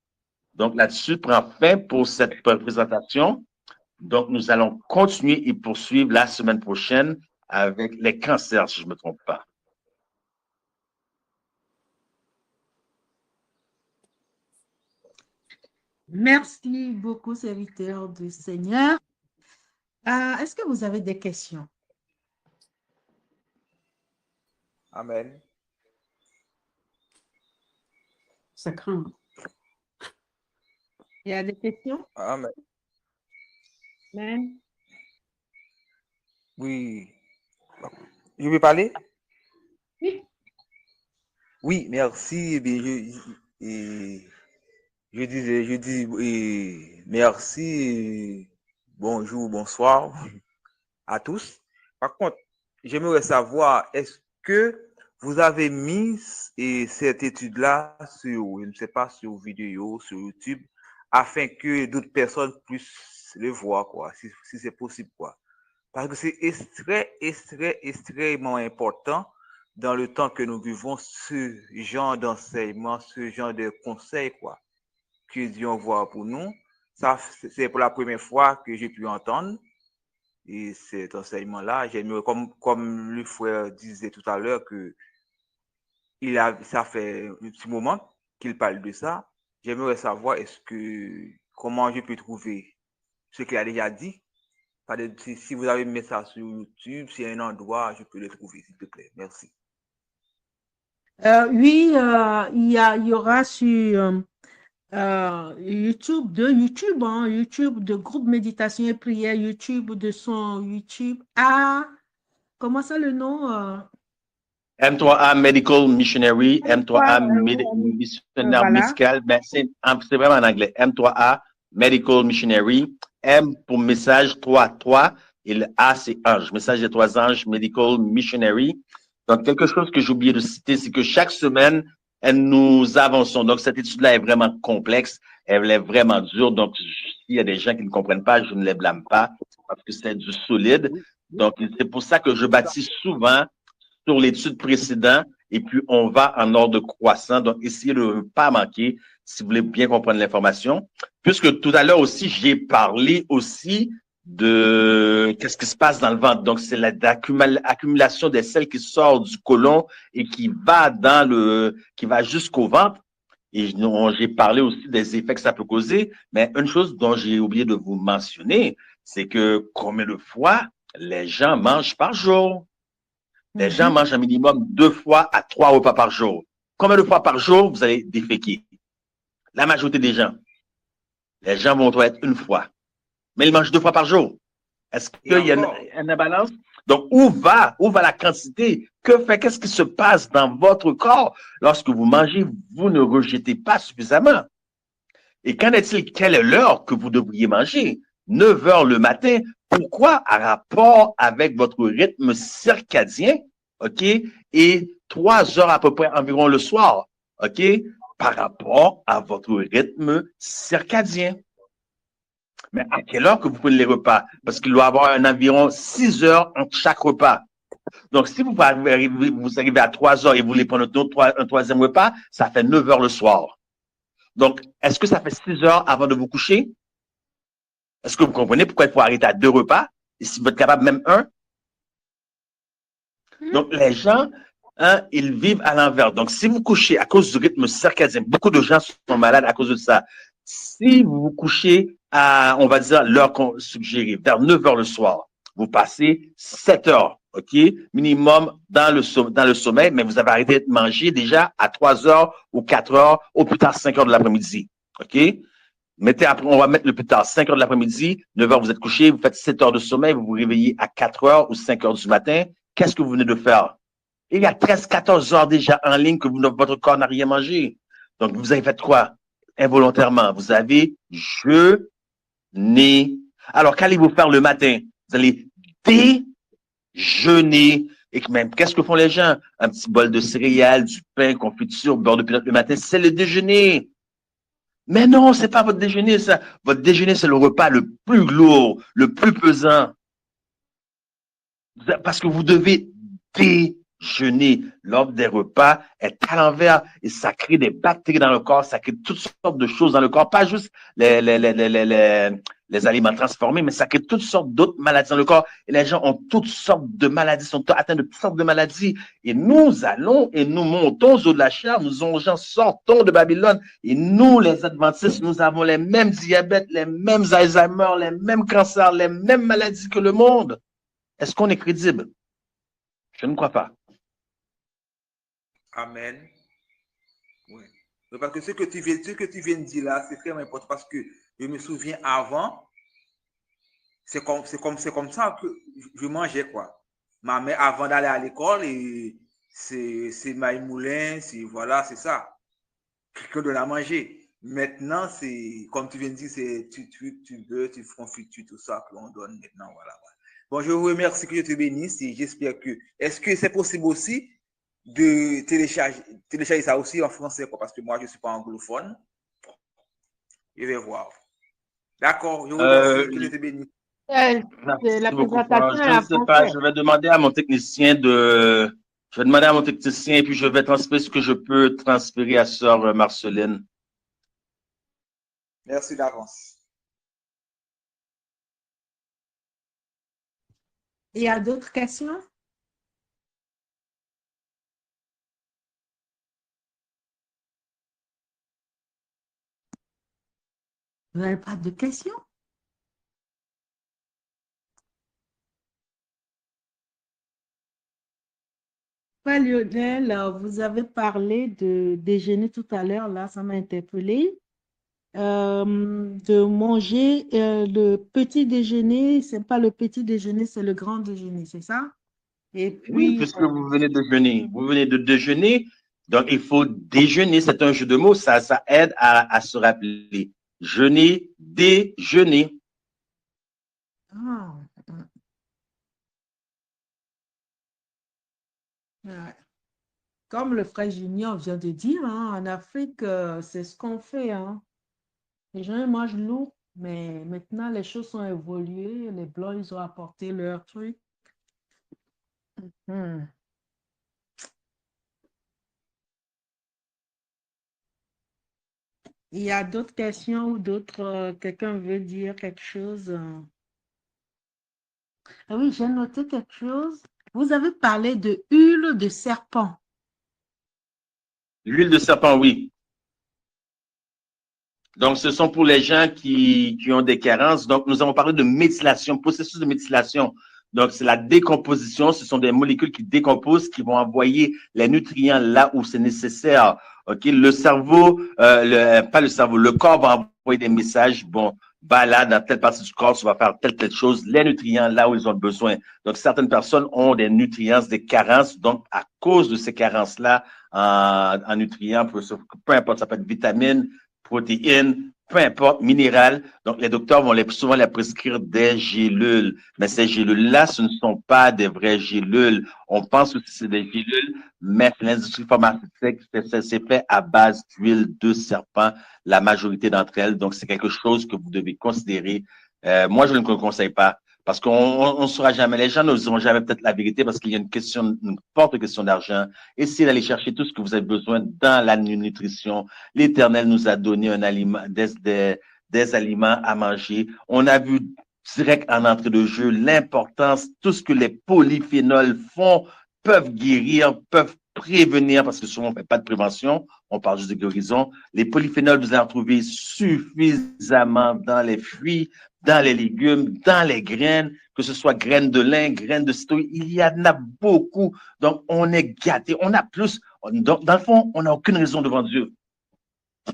Donc, là-dessus, prend fin pour cette présentation. Donc, nous allons continuer et poursuivre la semaine prochaine avec les cancers, si je ne me trompe pas. Merci beaucoup, serviteur du Seigneur. Est-ce que vous avez des questions? Amen. Ça craint. Il y a des questions? Amen. Amen. Oui. Je vais parler? Oui. Oui, merci. Je dis merci. Bonjour, bonsoir à tous. Par contre, j'aimerais savoir, est-ce que vous avez mis cette étude-là sur, je ne sais pas, sur vidéo, sur YouTube, afin que d'autres personnes puissent le voir, quoi, si c'est possible, quoi. Parce que c'est extrêmement important dans le temps que nous vivons ce genre d'enseignement, ce genre de conseils, quoi, que Dieu envoie pour nous. Ça, c'est pour la première fois que j'ai pu entendre. Et cet enseignement-là, j'aimerais, comme le frère disait tout à l'heure, que ça fait un petit moment qu'il parle de ça. J'aimerais savoir comment je peux trouver ce qu'il a déjà dit. Si vous avez mis ça sur YouTube, c'est un endroit, je peux le trouver, s'il te plaît. Merci. Oui, il y aura sur YouTube de groupe méditation et prière, YouTube de son YouTube. Comment ça le nom? M3A Medical Missionary, M3A Missionnaire Médical, ben c'est vraiment en anglais. M3A Medical Missionary, M pour message 3 et le A c'est ange, message des 3 anges Medical Missionary. Donc quelque chose que j'ai oublié de citer, c'est que chaque semaine, et nous avançons. Donc, cette étude-là est vraiment complexe, elle est vraiment dure. Donc, s'il y a des gens qui ne comprennent pas, je ne les blâme pas parce que c'est du solide. Donc, c'est pour ça que je bâtis souvent sur l'étude précédente et puis on va en ordre croissant. Donc, essayez de ne pas manquer si vous voulez bien comprendre l'information. Puisque tout à l'heure aussi, j'ai parlé aussi de qu'est-ce qui se passe dans le ventre. Donc, c'est l'accumulation des sels qui sort du côlon et qui va jusqu'au ventre. Et j'ai parlé aussi des effets que ça peut causer. Mais une chose dont j'ai oublié de vous mentionner, c'est que combien de fois les gens mangent par jour? Les gens mangent un minimum 2 fois à 3 repas par jour. Combien de fois par jour vous allez déféquer? La majorité des gens. Les gens vont être une fois. Mais ils mangent 2 fois par jour. Est-ce qu'il y a une imbalance? Donc, où va la quantité? Qu'est-ce qui se passe dans votre corps lorsque vous mangez, vous ne rejetez pas suffisamment? Et qu'en est-il? Quelle est l'heure que vous devriez manger? 9 heures le matin. Pourquoi? À rapport avec votre rythme circadien, OK? Et 3 heures à peu près environ le soir, OK? Par rapport à votre rythme circadien. Mais à quelle heure que vous prenez les repas? Parce qu'il doit y avoir environ 6 heures entre chaque repas. Donc, si vous arrivez à 3 heures et vous voulez prendre un troisième repas, ça fait 9 heures le soir. Donc, est-ce que ça fait 6 heures avant de vous coucher? Est-ce que vous comprenez pourquoi il faut arrêter à 2 repas? Et si vous êtes capable même un? Donc, les gens, ils vivent à l'envers. Donc, si vous couchez à cause du rythme circadien, beaucoup de gens sont malades à cause de ça. Si vous vous couchez à, on va dire, l'heure suggérée, vers 9 heures le soir, vous passez 7 heures, OK, minimum dans le sommeil, mais vous avez arrêté de manger déjà à 3 heures ou 4 heures, au plus tard 5 heures de l'après-midi, OK? On va mettre le plus tard 5 heures de l'après-midi, 9 heures vous êtes couché, vous faites 7 heures de sommeil, vous vous réveillez à 4 heures ou 5 heures du matin. Qu'est-ce que vous venez de faire? Il y a 13-14 heures déjà en ligne que votre corps n'a rien mangé. Donc, vous avez fait quoi? Involontairement, vous avez jeûné. Alors, qu'allez-vous faire le matin? Vous allez déjeuner. Et même, qu'est-ce que font les gens? Un petit bol de céréales, du pain, confiture, beurre de pinot le matin, c'est le déjeuner. Mais non, c'est pas votre déjeuner, ça. Votre déjeuner, c'est le repas le plus lourd, le plus pesant. Parce que vous devez déjeuner. L'ordre des repas est à l'envers et ça crée des bactéries dans le corps, ça crée toutes sortes de choses dans le corps, pas juste les aliments transformés, mais ça crée toutes sortes d'autres maladies dans le corps. Et les gens ont toutes sortes de maladies, sont atteints de toutes sortes de maladies. Et nous allons et nous montons aux eaux de la chair, nous gens sortons de Babylone. Et nous, les adventistes, nous avons les mêmes diabètes, les mêmes Alzheimer, les mêmes cancers, les mêmes maladies que le monde. Est-ce qu'on est crédible? Je ne crois pas. Amen. Oui. Parce que ce que tu viens de dire là, c'est très important parce que je me souviens avant, c'est comme ça que je mangeais quoi. Ma mère avant d'aller à l'école et c'est Maïmoulin, voilà, c'est ça. Quelqu'un donne à manger. Maintenant, c'est comme tu viens de dire, c'est tu beurre, tu confiture, tout ça qu'on donne maintenant, voilà. Bon, je vous remercie, que Dieu te bénisse et j'espère que. Est-ce que c'est possible aussi de télécharger ça aussi en français, quoi, parce que moi, je ne suis pas anglophone. Je vais voir. D'accord, je vous remercie, que Dieu te bénisse. La Beaucoup. présentation Je ne sais pas, je vais demander à mon technicien et puis je vais transférer ce que je peux transférer à sœur Marceline. Merci d'avance. Il y a d'autres questions? Vous n'avez pas de questions? Lionel, vous avez parlé de déjeuner tout à l'heure, là, ça m'a interpellé. De manger le petit déjeuner, c'est pas le petit déjeuner, c'est le grand déjeuner, c'est ça? Et Oui, puis, puisque vous venez de déjeuner. Vous venez de déjeuner, donc il faut déjeuner. C'est un jeu de mots, ça aide à se rappeler. Jeûner, déjeuner. ah, ouais. comme le frère Junior vient de dire, hein, en Afrique, c'est ce qu'on fait. Hein. Les gens ils mangent lourd, mais maintenant les choses ont évolué. Les Blancs, ils ont apporté leur truc. Hmm. Il y a d'autres questions ou d'autres, quelqu'un veut dire quelque chose? Ah oui, j'ai noté quelque chose. Vous avez parlé de huile de serpent. L'huile de serpent, oui. Donc, ce sont pour les gens qui ont des carences. Donc, nous avons parlé de méthylation, processus de méthylation. Donc, c'est la décomposition. Ce sont des molécules qui décomposent, qui vont envoyer les nutriments là où c'est nécessaire. OK? Le cerveau, pas le cerveau, le corps va envoyer des messages. Bon, bah là, dans telle partie du corps, tu vas faire telle chose. Les nutriments là où ils ont besoin. Donc, certaines personnes ont des nutriments, des carences. Donc, à cause de ces carences-là, en nutriments, peu importe, ça peut être vitamines, protéines, peu importe, minérales. Donc, les docteurs vont souvent les prescrire des gélules. Mais ces gélules-là, ce ne sont pas des vraies gélules. On pense que c'est des gélules, mais l'industrie pharmaceutique, c'est fait à base d'huile de serpent, la majorité d'entre elles. Donc, c'est quelque chose que vous devez considérer. Moi, je ne le conseille pas. Parce qu'on ne saura jamais, les gens ne diront jamais peut-être la vérité parce qu'il y a une forte question d'argent. Essayez d'aller chercher tout ce que vous avez besoin dans la nutrition. L'Éternel nous a donné un aliment, des aliments à manger. On a vu direct en entrée de jeu l'importance, tout ce que les polyphénols font, peuvent guérir, peuvent prévenir, parce que souvent on ne fait pas de prévention, on parle juste de guérison. Les polyphénols, vous en trouvez suffisamment dans les fruits, dans les légumes, dans les graines, que ce soit graines de lin, graines de citrouille, il y en a beaucoup. Donc, on est gâté, on a plus. Donc, dans le fond, on n'a aucune raison devant Dieu.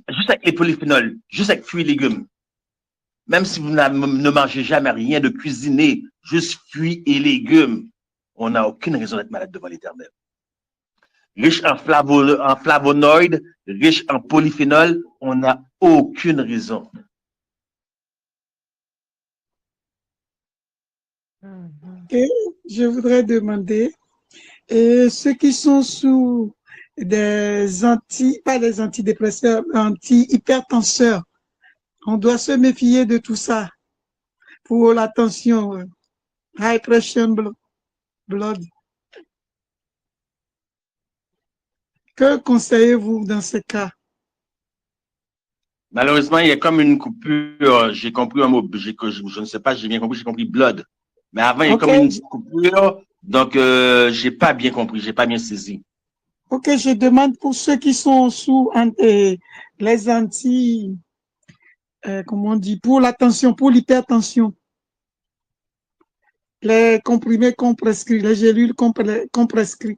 Juste avec les polyphénols, juste avec fruits et légumes. Même si vous ne mangez jamais rien de cuisiné, juste fruits et légumes, on n'a aucune raison d'être malade devant l'Éternel. Riche en flavonoïdes, riche en polyphénols, on n'a aucune raison. Et je voudrais demander, ceux qui sont sous pas des antidépresseurs, anti-hypertenseurs, on doit se méfier de tout ça pour la tension, high pressure blood. Que conseillez-vous dans ce cas? Malheureusement, il y a comme une coupure. J'ai compris un mot. Je ne sais pas, j'ai bien compris, j'ai compris blood. Mais avant, il y a comme une coupure. Donc, j'ai pas bien compris, j'ai pas bien saisi. Ok, je demande pour ceux qui sont sous les comment on dit, pour la tension, pour l'hypertension, les comprimés qu'on prescrit, les gélules qu'on prescrit.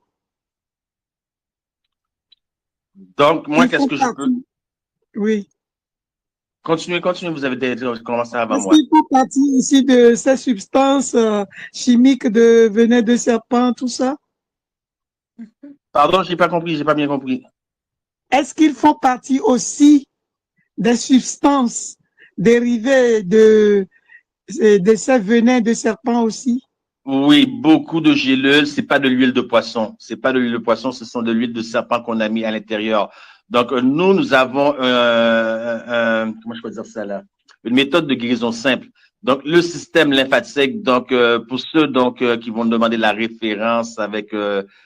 Donc, moi, qu'est-ce que je peux... Oui. Continuez, vous avez commencé avant moi. Est-ce qu'il faut partir ici de ces substances chimiques de venin de serpent, tout ça? Pardon, j'ai pas bien compris. Est-ce qu'ils font partie aussi des substances dérivées de ces venins de serpent aussi? Oui, beaucoup de gélules, c'est pas de l'huile de poisson. C'est pas de l'huile de poisson, ce sont de l'huile de serpent qu'on a mis à l'intérieur. Donc, nous avons comment je peux dire ça là? Une méthode de guérison simple. Donc, le système lymphatique, donc, pour ceux donc qui vont demander la référence avec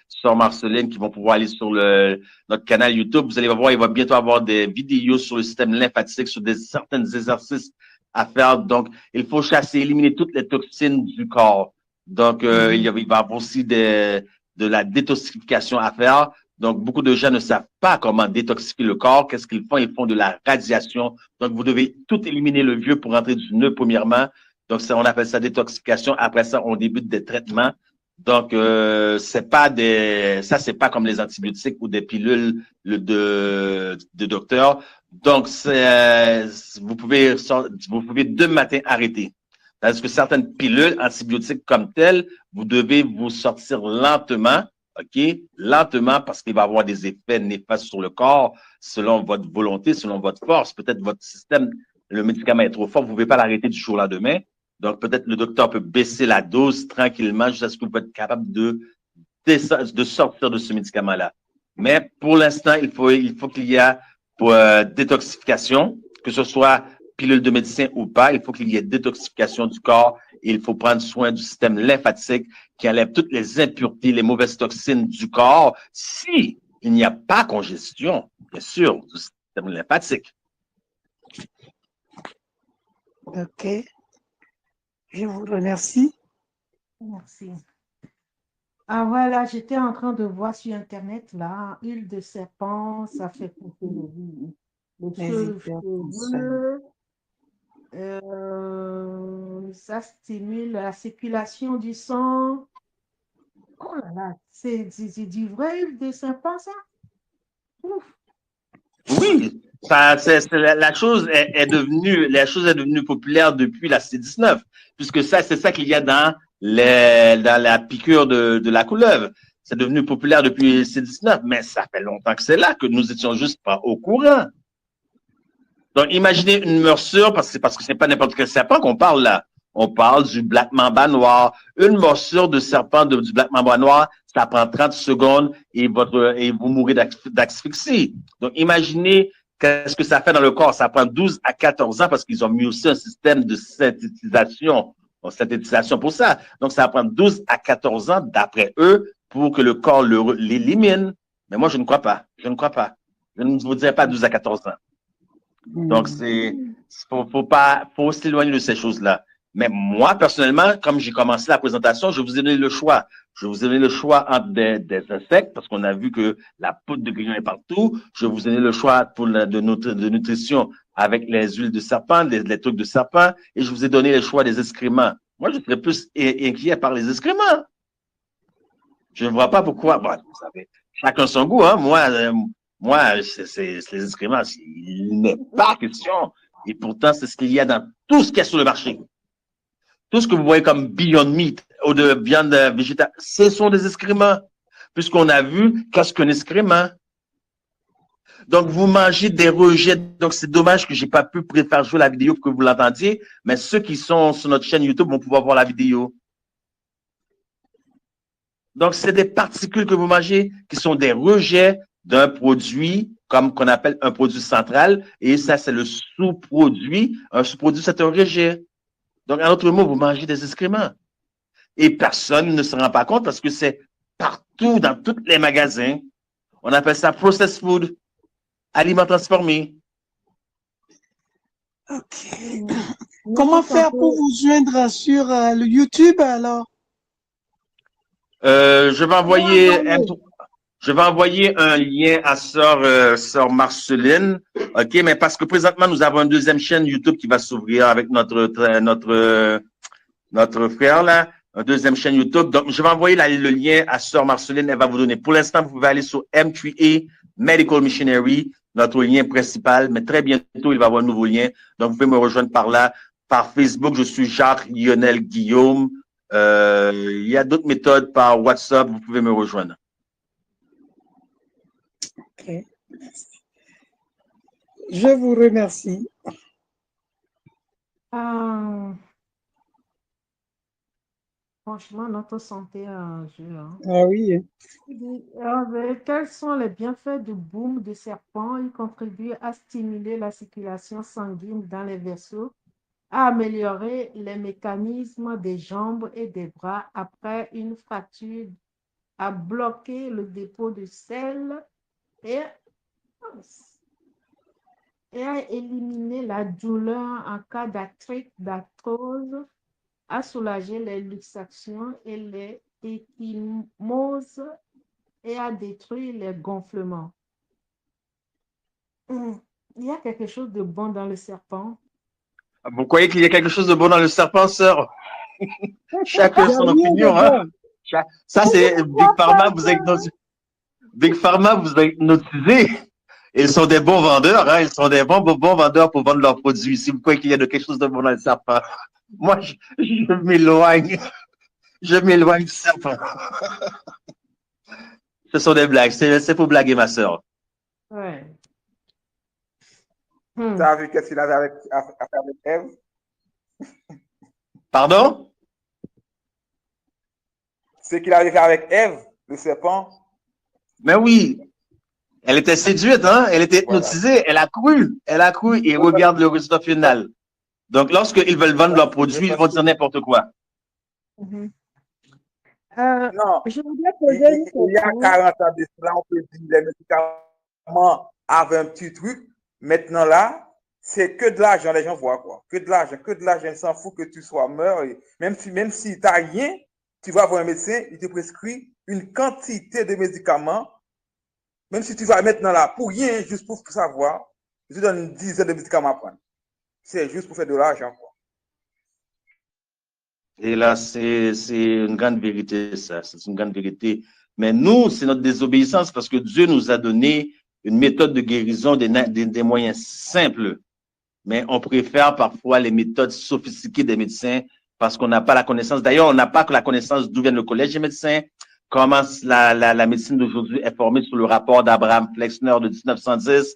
Sœur Marceline, qui vont pouvoir aller sur notre canal YouTube, vous allez voir, il va bientôt avoir des vidéos sur le système lymphatique, sur certains exercices à faire. Donc, il faut chasser, éliminer toutes les toxines du corps. Donc, il va y avoir aussi de la détoxification à faire. Donc, beaucoup de gens ne savent pas comment détoxifier le corps. Qu'est-ce qu'ils font? Ils font de la radiation. Donc, vous devez tout éliminer le vieux pour entrer du neuf, premièrement. Donc, ça, on appelle ça détoxification. Après ça, on débute des traitements. Donc, c'est pas comme les antibiotiques ou des pilules de docteur. Donc, vous pouvez demain matin arrêter. Parce que certaines pilules antibiotiques comme telles, vous devez vous sortir lentement, OK? Lentement, parce qu'il va avoir des effets néfastes sur le corps, selon votre volonté, selon votre force. Peut-être votre système, le médicament est trop fort, vous ne pouvez pas l'arrêter du jour au lendemain. Donc, peut-être le docteur peut baisser la dose tranquillement jusqu'à ce que vous êtes capable de sortir de ce médicament-là. Mais pour l'instant, il faut qu'il y ait pour détoxification, que ce soit pilule de médecin ou pas, il faut qu'il y ait détoxification du corps et il faut prendre soin du système lymphatique qui enlève toutes les impuretés, les mauvaises toxines du corps si il n'y a pas congestion, bien sûr, du système lymphatique. OK. Je vous remercie. Merci. Ah voilà, j'étais en train de voir sur Internet, là, huile de serpent, ça fait pousser Les cheveux, hypertensions. ça stimule la circulation du sang. Oh là là, c'est du vrai huile de serpent, ça? Ouf. Oui, la chose est devenue populaire depuis la C19, puisque c'est ça qu'il y a dans la piqûre de la couleuvre. C'est devenu populaire depuis C19, mais ça fait longtemps que c'est là que nous étions juste pas au courant. Donc, imaginez une morsure, parce que c'est pas n'importe quel serpent qu'on parle là. On parle du black mamba noir. Une morsure de serpent du black mamba noir, ça prend 30 secondes et vous mourrez d'asphyxie. Donc, imaginez qu'est-ce que ça fait dans le corps. Ça prend 12 à 14 ans parce qu'ils ont mis aussi un système de synthétisation pour ça. Donc, ça prend 12 à 14 ans, d'après eux, pour que le corps l'élimine. Mais moi, je ne crois pas. Je ne crois pas. Je ne vous dirai pas 12 à 14 ans. Donc, faut s'éloigner de ces choses-là. Mais moi, personnellement, comme j'ai commencé la présentation, je vous ai donné le choix. Je vous ai donné le choix entre des insectes, parce qu'on a vu que la poudre de grillon est partout. Je vous ai donné le choix de nutrition avec les huiles de serpent, les trucs de serpent, et je vous ai donné le choix des excréments. Moi, je serais plus inquiet par les excréments. Je ne vois pas pourquoi. Bon, vous savez, chacun son goût, hein. Moi, c'est les excréments. Il n'est pas question. Et pourtant, c'est ce qu'il y a dans tout ce qu'il y a sur le marché. Tout ce que vous voyez comme Beyond Meat ou de viande végétale, ce sont des excréments. Puisqu'on a vu qu'est-ce qu'un excrément. Donc, vous mangez des rejets. Donc, c'est dommage que je n'ai pas pu faire jouer la vidéo pour que vous l'entendiez. Mais ceux qui sont sur notre chaîne YouTube vont pouvoir voir la vidéo. Donc, c'est des particules que vous mangez qui sont des rejets d'un produit comme qu'on appelle un produit central. Et ça, c'est le sous-produit. Un sous-produit, c'est un rejet. Donc, en d'autres mots, vous mangez des excréments. Et personne ne se rend pas compte parce que c'est partout dans tous les magasins. On appelle ça processed food, aliments transformés. OK. Comment faire pour vous joindre sur le YouTube alors? Je vais envoyer un lien à sœur Marceline. OK, mais parce que présentement, nous avons une deuxième chaîne YouTube qui va s'ouvrir avec notre frère là, une deuxième chaîne YouTube. Donc, je vais envoyer le lien à sœur Marceline. Elle va vous donner. Pour l'instant, vous pouvez aller sur M3A Medical Missionary, notre lien principal. Mais très bientôt, il va y avoir un nouveau lien. Donc, vous pouvez me rejoindre par là. Par Facebook, je suis Jacques Lionel Guillaume. Il y a d'autres méthodes par WhatsApp. Vous pouvez me rejoindre. OK. Je vous remercie. Franchement, notre santé est en jeu, hein. Ah oui. Quels sont les bienfaits du baume de serpent? Il contribue à stimuler la circulation sanguine dans les vaisseaux, à améliorer les mécanismes des jambes et des bras après une fracture, à bloquer le dépôt de sel et à éliminer la douleur en cas d'arthrose, à soulager les luxations et les échymoses et à détruire les gonflements. Il y a quelque chose de bon dans le serpent. Vous croyez qu'il y a quelque chose de bon dans le serpent, sœur? Chacun son opinion, hein? Ça, c'est Big Pharma, Big Pharma vous a hypnotisé. Ils sont des bons vendeurs, hein? Ils sont des bons vendeurs pour vendre leurs produits. Si vous croyez qu'il y a quelque chose de bon dans le serpent, moi, je m'éloigne. Je m'éloigne du serpent. Ce sont des blagues. C'est pour blaguer, ma sœur. Ouais. Tu as vu qu'est-ce qu'il avait à faire avec Ève? Pardon? Ce qu'il avait fait avec Ève, le serpent. Mais oui, Elle était séduite, hein? Elle était Voilà. hypnotisée. Elle a cru et regarde le résultat final. Donc, lorsqu'ils veulent vendre leurs produits, ils vont dire n'importe quoi. Mhm. Non, Je voudrais poser une il y a question. 40 ans de cela, on peut dire les médicaments avaient un petit truc. Maintenant, là, c'est que de l'argent, les gens voient quoi. Que de l'argent, ils s'en foutent que tu sois mort. Et même si tu n'as rien, tu vas voir un médecin, il te prescrit une quantité de médicaments. Même si tu vas maintenant là, pour rien, juste pour savoir, je te donne une dizaine de médicaments à prendre. C'est juste pour faire de l'argent, quoi. Et là, c'est une grande vérité, ça. C'est une grande vérité. Mais nous, c'est notre désobéissance parce que Dieu nous a donné une méthode de guérison, des moyens simples. Mais on préfère parfois les méthodes sophistiquées des médecins parce qu'on n'a pas la connaissance. D'ailleurs, on n'a pas que la connaissance d'où vient le collège des médecins, comment la médecine d'aujourd'hui est formée sur le rapport d'Abraham Flexner de 1910,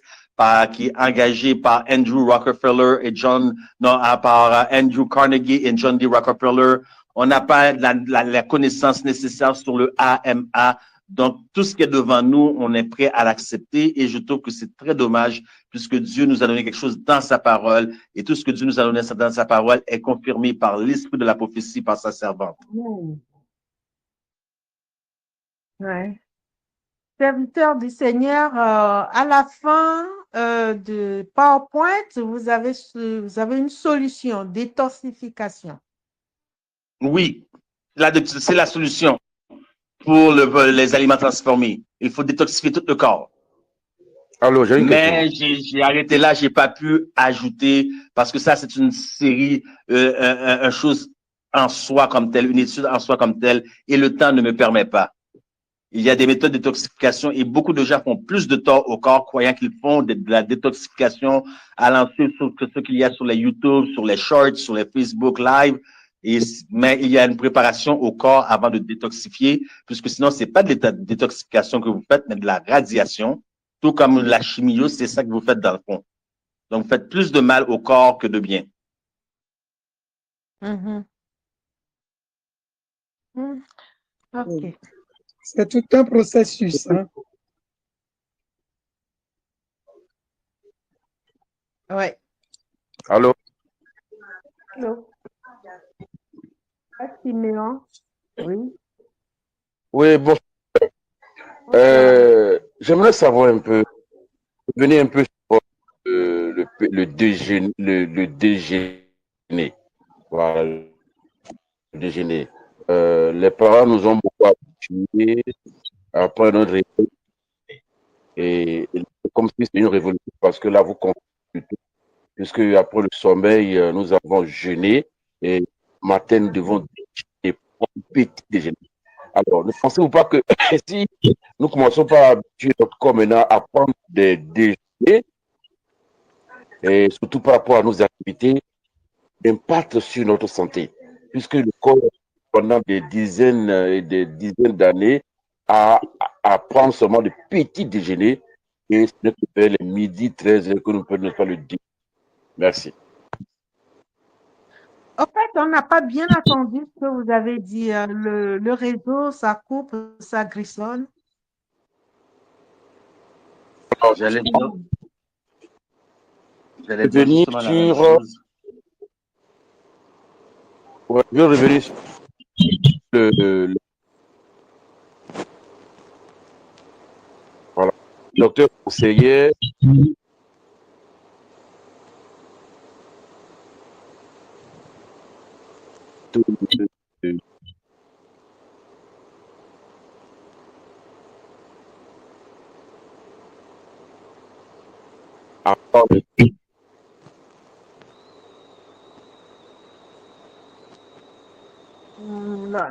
qui est engagé par Andrew Rockefeller et par Andrew Carnegie et John D. Rockefeller. On n'a pas la connaissance nécessaire sur le AMA. Donc, tout ce qui est devant nous, on est prêt à l'accepter et je trouve que c'est très dommage puisque Dieu nous a donné quelque chose dans sa parole et tout ce que Dieu nous a donné dans sa parole est confirmé par l'esprit de la prophétie, par sa servante. Ouais. Serviteur du Seigneur, à la fin de PowerPoint, vous avez une solution, détoxification. Oui, c'est la solution pour les aliments transformés. Il faut détoxifier tout le corps. Alors, j'ai une question. Mais j'ai arrêté là, j'ai pas pu ajouter parce que ça, c'est une série, une chose en soi comme telle, une étude en soi comme telle, et le temps ne me permet pas. Il y a des méthodes de détoxification et beaucoup de gens font plus de tort au corps croyant qu'ils font de la détoxification à lancer sur ce qu'il y a sur les YouTube, sur les Shorts, sur les Facebook Live. Mais il y a une préparation au corps avant de détoxifier, puisque sinon, c'est pas de la détoxification que vous faites, mais de la radiation. Tout comme la chimio, c'est ça que vous faites dans le fond. Donc, vous faites plus de mal au corps que de bien. Mhm. OK. C'est tout un processus. Hein. Ouais. Allô? Allô? Siméon? Oui. Oui, bon. J'aimerais savoir un peu, venir un peu sur le déjeuner. Voilà, le déjeuner. Les parents nous ont beaucoup habitués après notre réveil. Et c'est comme si c'était une révolution parce que là, vous comprenez du tout. Puisque après le sommeil, nous avons jeûné et matin, nous devons déjeuner, prendre un petit déjeuner. Alors, ne pensez-vous pas que si nous commençons par habituer notre corps maintenant à prendre des déjeuners, et surtout par rapport à nos activités, l'impact sur notre santé, puisque le corps, pendant des dizaines et des dizaines d'années, à prendre seulement de petits déjeuners, et ce n'est que vers les midi 13 heures que nous pouvons pas le dire. Merci. En fait, on n'a pas bien entendu ce que vous avez dit. Le réseau, ça coupe, ça grissonne. J'allais dire Revenir justement la même sur, chose. ouais, je vais revenir sur le voilà, docteur conseiller.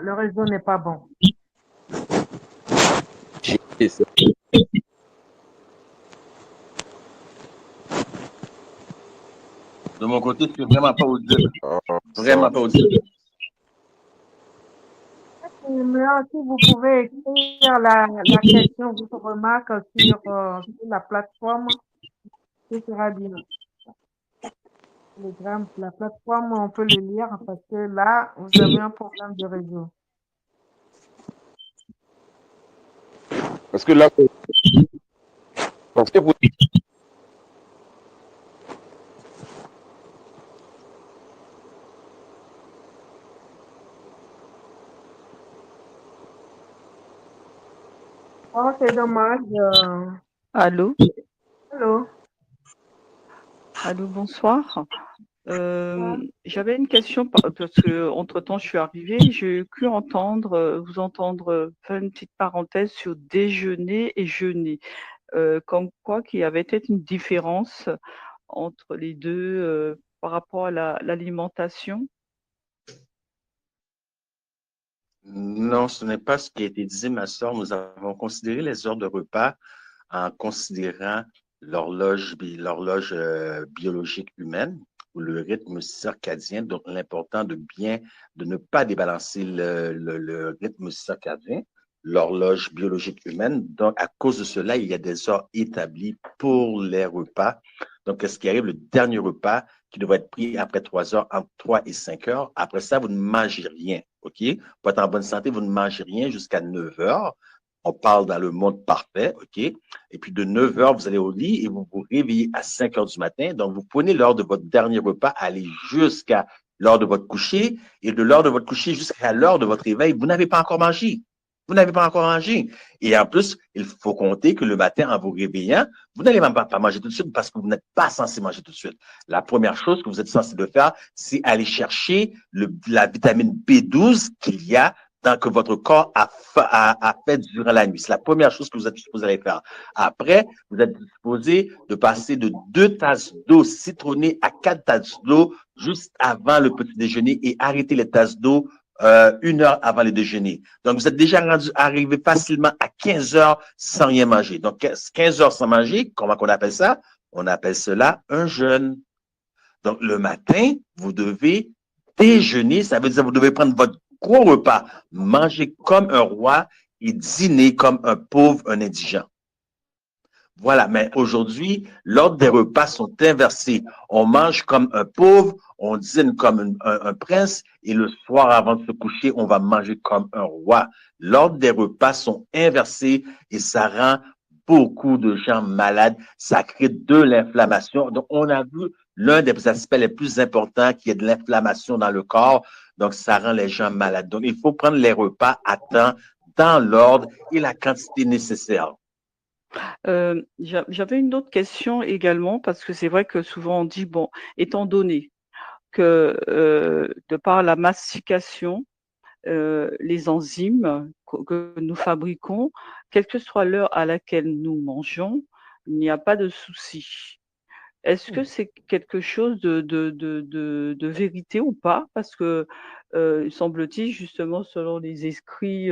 Le réseau n'est pas bon. De mon côté, je suis vraiment pas audible. Ça Vraiment va. pas audible. Si vous pouvez écrire la question, votre remarque sur la plateforme, ce sera bien. La plateforme, on peut le lire parce que là, vous avez un problème de réseau. Parce que là, Parce que vous Oh, c'est dommage. Allô? Allô? Allô, bonsoir. J'avais une question parce que entre-temps je suis arrivée, j'ai cru vous entendre faire une petite parenthèse sur déjeuner et jeûner, comme quoi qu'il y avait peut-être une différence entre les deux par rapport à l'alimentation. Non, ce n'est pas ce qui a été dit, ma soeur. Nous avons considéré les heures de repas en considérant l'horloge biologique humaine ou le rythme circadien. Donc, l'important de ne pas débalancer le rythme circadien, l'horloge biologique humaine. Donc, à cause de cela, il y a des heures établies pour les repas. Donc, qu'est-ce qui arrive? Le dernier repas qui devrait être pris après 3 heures, entre 3 et 5 heures. Après ça, vous ne mangez rien. OK? Pour être en bonne santé, vous ne mangez rien jusqu'à 9 heures. On parle dans le monde parfait, OK? Et puis de 9 heures, vous allez au lit et vous vous réveillez à 5 heures du matin. Donc, vous prenez l'heure de votre dernier repas, allez jusqu'à l'heure de votre coucher et de l'heure de votre coucher jusqu'à l'heure de votre réveil, vous n'avez pas encore mangé. Vous n'avez pas encore mangé. Et en plus, il faut compter que le matin, en vous réveillant, vous n'allez même pas manger tout de suite parce que vous n'êtes pas censé manger tout de suite. La première chose que vous êtes censé de faire, c'est aller chercher la vitamine B12 qu'il y a que votre corps a fait durant la nuit. C'est la première chose que vous êtes supposé aller faire. Après, vous êtes supposé de passer de 2 tasses d'eau citronnées à 4 tasses d'eau juste avant le petit déjeuner et arrêter les tasses d'eau 1 heure avant le déjeuner. Donc, vous êtes déjà arrivé facilement à 15 heures sans rien manger. Donc, 15 heures sans manger, comment on appelle ça? On appelle cela un jeûne. Donc, le matin, vous devez déjeuner, ça veut dire que vous devez prendre votre gros repas, manger comme un roi et dîner comme un pauvre, un indigent. Voilà, mais aujourd'hui, l'ordre des repas sont inversés. On mange comme un pauvre, on dîne comme un prince, et le soir, avant de se coucher, on va manger comme un roi. L'ordre des repas sont inversés et ça rend beaucoup de gens malades. Ça crée de l'inflammation. Donc, on a vu l'un des aspects les plus importants qui est de l'inflammation dans le corps. Donc, ça rend les gens malades. Donc, il faut prendre les repas à temps, dans l'ordre et la quantité nécessaire. J'avais une autre question également parce que c'est vrai que souvent on dit, bon, étant donné que de par la mastication, les enzymes que nous fabriquons, quelle que soit l'heure à laquelle nous mangeons, il n'y a pas de souci. Est-ce que c'est quelque chose de vérité ou pas? Parce que, semble-t-il, justement, selon les écrits,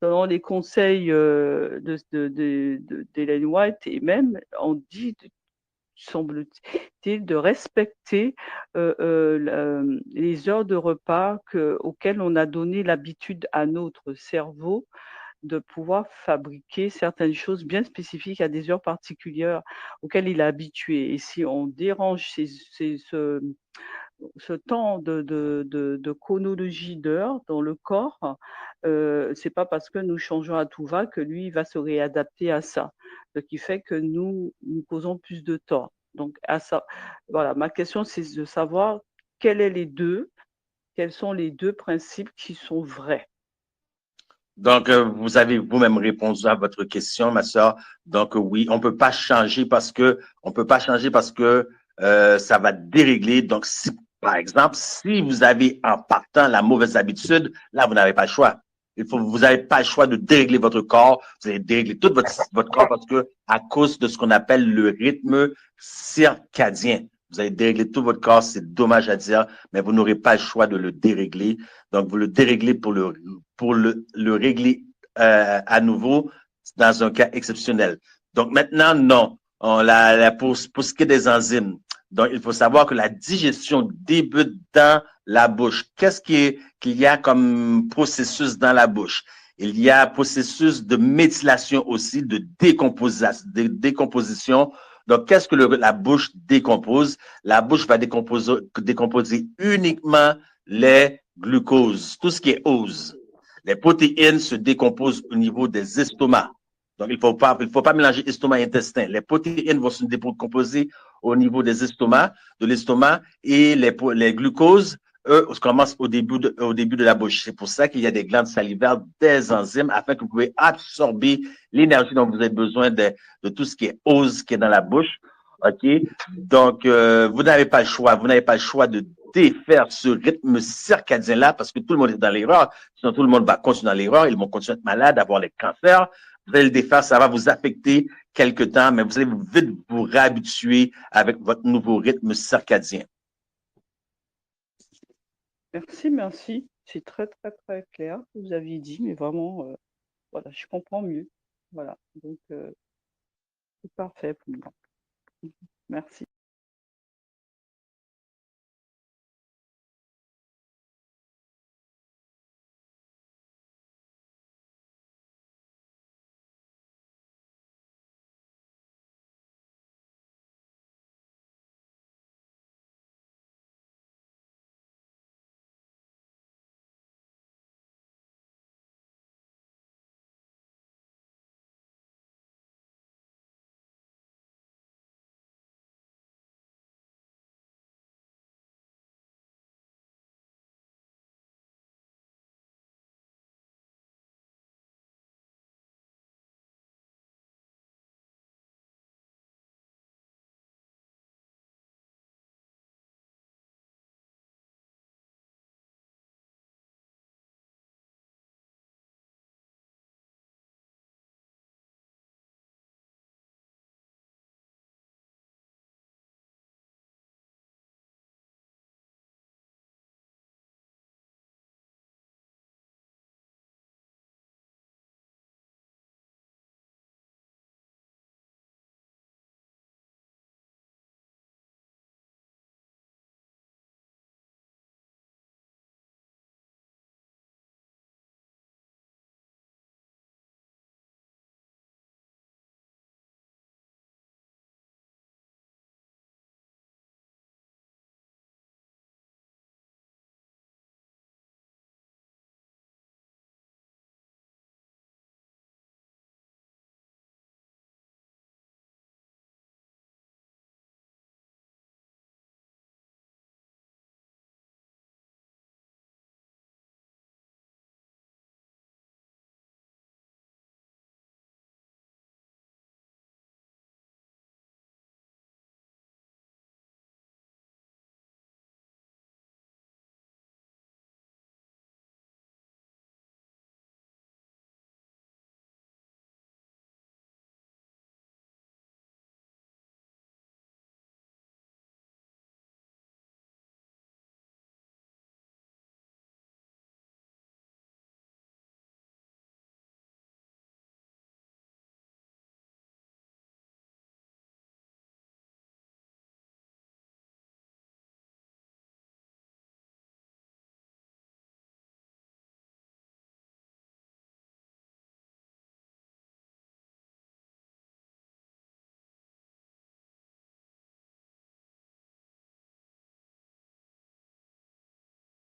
selon les conseils d'Ellen White, et même, on dit, semble-t-il, de respecter les heures de repas auxquelles on a donné l'habitude à notre cerveau de pouvoir fabriquer certaines choses bien spécifiques à des heures particulières auxquelles il est habitué. Et si on dérange ce temps de chronologie d'heures dans le corps, c'est pas parce que nous changeons à tout va que lui va se réadapter à ça. Ce qui fait que nous causons plus de tort. Donc, voilà, ma question, c'est de savoir quels sont les deux principes qui sont vrais. Donc, vous avez vous-même répondu à votre question, ma soeur. Donc, oui, on peut pas changer parce que ça va dérégler. Donc, si, par exemple, si vous avez en partant la mauvaise habitude, là, vous n'avez pas le choix. Vous n'avez pas le choix de dérégler votre corps. Vous allez dérégler tout votre corps parce que à cause de ce qu'on appelle le rythme circadien. Vous allez dérégler tout votre corps, c'est dommage à dire, mais vous n'aurez pas le choix de le dérégler. Donc, vous le déréglez pour le régler à nouveau dans un cas exceptionnel. Donc, maintenant, non. Pour ce qui est des enzymes, donc, il faut savoir que la digestion débute dans la bouche. Qu'est-ce qu'il y a comme processus dans la bouche? Il y a un processus de méthylation aussi, de décomposition. Donc, qu'est-ce que la bouche décompose? La bouche va décomposer uniquement les glucoses, tout ce qui est ose. Les protéines se décomposent au niveau des estomacs. Donc, il ne faut pas mélanger estomac et intestin. Les protéines vont se décomposer au niveau des estomacs, de l'estomac, et les glucoses, eux, commencent au début de la bouche. C'est pour ça qu'il y a des glandes salivaires, des enzymes, afin que vous pouvez absorber l'énergie dont vous avez besoin de tout ce qui est ose qui est dans la bouche. OK? Donc, vous n'avez pas le choix. Vous n'avez pas le choix de défaire ce rythme circadien-là parce que tout le monde est dans l'erreur. Sinon, tout le monde va continuer dans l'erreur. Ils vont continuer à être malades, avoir les cancers. Vous allez le défaire, ça va vous affecter quelque temps, mais vous allez vite vous réhabituer avec votre nouveau rythme circadien. Merci. C'est très, très, très clair ce que vous avez dit, mais vraiment, voilà, je comprends mieux. Voilà, donc c'est parfait pour moi. Merci.